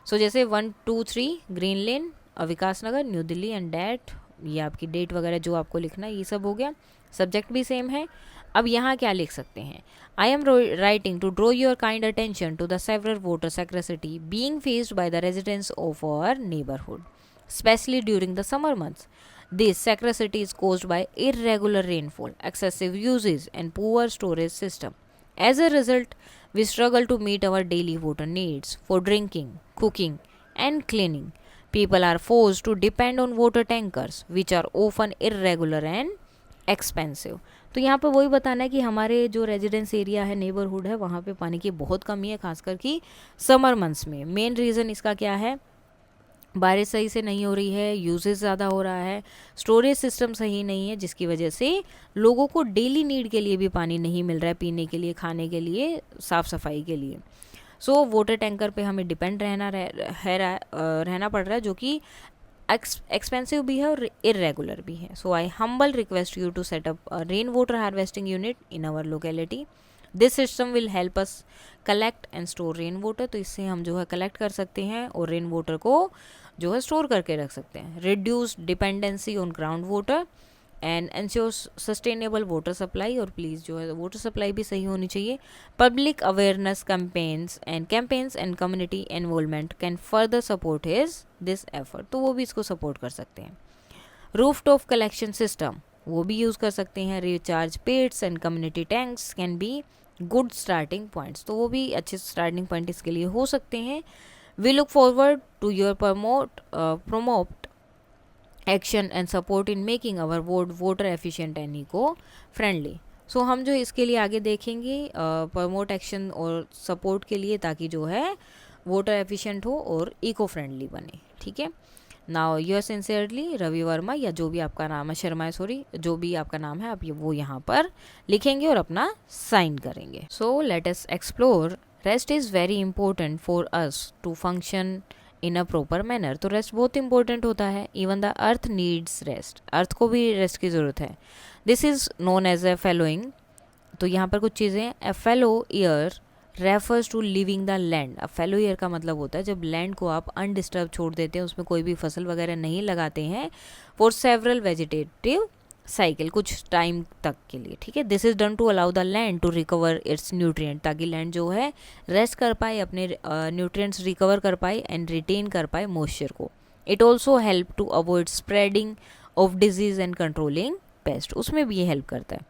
सो जैसे 1, 2, 3 green lane, Vikas Nagar, new Delhi and date, ये आपकी डेट वगैरह जो आपको लिखना है ये सब हो गया, सब्जेक्ट भी सेम है। अब यहाँ क्या लिख सकते हैं, I am writing to draw your kind attention to the several water scarcity being faced by the residents of our neighbourhood, specially during the summer months. This scarcity is caused by irregular rainfall, excessive uses, and poor storage system. As a result, we struggle to meet our daily water needs for drinking, cooking, and cleaning. People are forced to depend on water tankers, which are often irregular and expensive. तो यहाँ पर वही बताना है कि हमारे जो रेजिडेंस एरिया है, नेबरहुड है, वहाँ पे पानी की बहुत कमी है, खासकर कि समर मंथ्स में। मेन रीज़न इसका क्या है, बारिश सही से नहीं हो रही है, यूजेस ज़्यादा हो रहा है, स्टोरेज सिस्टम सही नहीं है, जिसकी वजह से लोगों को डेली नीड के लिए भी पानी नहीं मिल रहा है, पीने के लिए, खाने के लिए, साफ़ सफाई के लिए। सो वाटर टैंकर पे हमें डिपेंड रहना पड़ रहा है, जो कि एक्सपेंसिव भी है और इरेगुलर भी है। So I humble request you to set up rain water harvesting unit in our locality. This system will help us collect and store rain water, तो इससे हम जो है कलेक्ट कर सकते हैं और रेन वाटर को जो है स्टोर करके रख सकते हैं। Reduce dependency on ground water and ensure sustainable water supply, और प्लीज़ जो है वाटर सप्लाई भी सही होनी चाहिए। Public awareness campaigns and community involvement can further support his this effort, तो वो भी इसको सपोर्ट कर सकते हैं। रूफ टॉप कलेक्शन सिस्टम वो भी यूज़ कर सकते हैं। Recharge pads and community tanks can be good starting points, तो वो भी अच्छे स्टार्टिंग पॉइंट इसके लिए हो सकते हैं। We look forward to your promote action and support in making our water efficient and eco friendly. So हम जो इसके लिए आगे देखेंगे प्रमोट एक्शन और सपोर्ट के लिए, ताकि जो है वाटर एफिशिएंट हो और इको फ्रेंडली बने। ठीक है, now your sincerely Ravi Verma, या जो भी आपका नाम है, शर्मा है, सॉरी, जो भी आपका नाम है आप वो यहाँ पर लिखेंगे और अपना साइन करेंगे। So let us explore, rest is very important for us to function in a proper manner, तो रेस्ट बहुत इंपॉर्टेंट होता है। Even the earth needs rest, earth को भी रेस्ट की ज़रूरत है। This is known as a fallowing, तो यहाँ पर कुछ चीज़ें, a fallow year refers to living the land. अब फैलो ईयर का मतलब होता है जब लैंड को आप अनडिस्टर्ब छोड़ देते हैं, उसमें कोई भी फसल वगैरह नहीं लगाते हैं फॉर सेवरल वेजिटेटिव साइकिल, कुछ टाइम तक के लिए। ठीक है, this is done to allow the land to recover its nutrient, ताकि लैंड जो है रेस्ट कर पाए, अपने न्यूट्रिएंट्स रिकवर कर पाए एंड रिटेन कर पाए मॉइस्चर को। It also help to avoid spreading of disease and controlling pest, उसमें भी ये हेल्प करता है।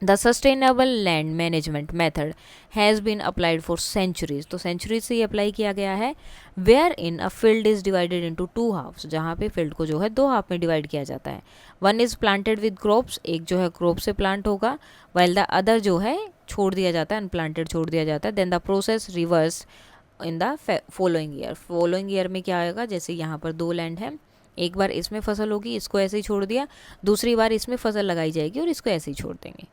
The sustainable land management method has been applied for centuries, तो सेंचुरीज से ये अप्लाई किया गया है। Where in a field is divided into 2 halves, जहाँ पे फील्ड को जो है 2 हाफ में डिवाइड किया जाता है। One is planted with crops, एक जो है क्रॉप से प्लांट होगा, वाइल द अदर जो है छोड़ दिया जाता है, अनप्लांटेड छोड़ दिया जाता है। Then the process reverse in the following year, following year में क्या आएगा, जैसे यहाँ पर 2 लैंड है, एक बार इसमें फसल होगी, इसको ऐसे ही छोड़ दिया, दूसरी बार इसमें फसल लगाई जाएगी और इसको ऐसे ही छोड़ देंगे।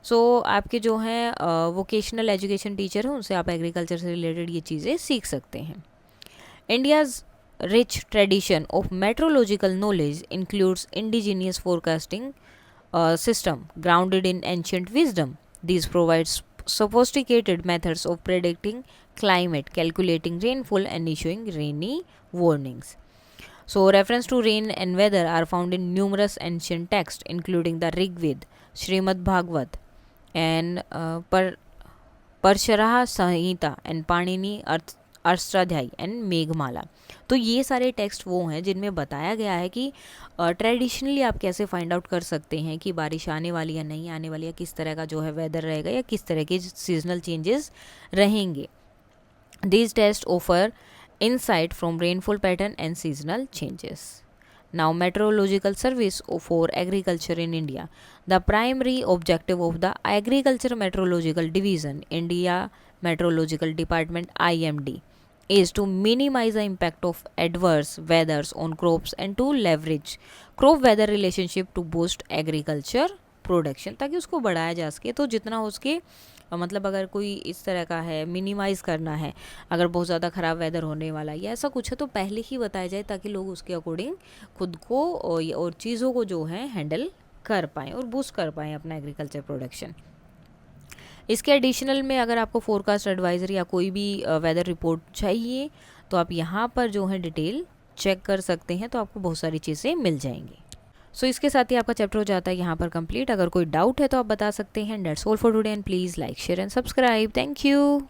सो आपके जो हैं वोकेशनल एजुकेशन टीचर हैं, उनसे आप एग्रीकल्चर से रिलेटेड ये चीज़ें सीख सकते हैं। India's rich tradition of meteorological knowledge includes indigenous forecasting system grounded in ancient wisdom. These provide sophisticated methods of predicting climate, calculating rainfall, and issuing rainy warnings. So, reference to rain and weather are found in numerous ancient texts, including the Rig Veda, Srimad Bhagavad, and Parashara Samhita and Panini Ashtadhyayi and Meghamala. तो ये सारे टेक्स्ट वो हैं जिनमें बताया गया है कि ट्रेडिशनली आप कैसे फाइंड आउट कर सकते हैं कि बारिश आने वाली या नहीं आने वाली, या किस तरह का जो है वेदर रहेगा, या किस तरह के सीजनल चेंजेस रहेंगे। These test offer insight from rainfall pattern and seasonal changes. Now, meteorological service for agriculture in India. The primary objective of the Agriculture Meteorological Division, India Meteorological Department (IMD), is to minimize the impact of adverse weathers on crops and to leverage crop-weather relationship to boost agriculture production, ताकि उसको बढ़ाया जा सके। तो जितना हो सके, मतलब अगर कोई इस तरह का है, मिनिमाइज़ करना है, अगर बहुत ज़्यादा ख़राब वेदर होने वाला है या ऐसा कुछ है तो पहले ही बताया जाए, ताकि लोग उसके अकॉर्डिंग खुद को और चीज़ों को जो है हैंडल कर पाएँ और बूस्ट कर पाएँ अपना एग्रीकल्चर प्रोडक्शन। इसके एडिशनल में अगर आपको फोरकास्ट एडवाइजर या कोई भी वेदर रिपोर्ट चाहिए तो आप यहाँ पर जो है डिटेल चेक कर सकते हैं, तो आपको बहुत सारी चीज़ें मिल जाएंगी। सो इसके साथ ही आपका चैप्टर हो जाता है यहाँ पर कंप्लीट। अगर कोई डाउट है तो आप बता सकते हैं। That's all for today and please like share and subscribe. Thank you.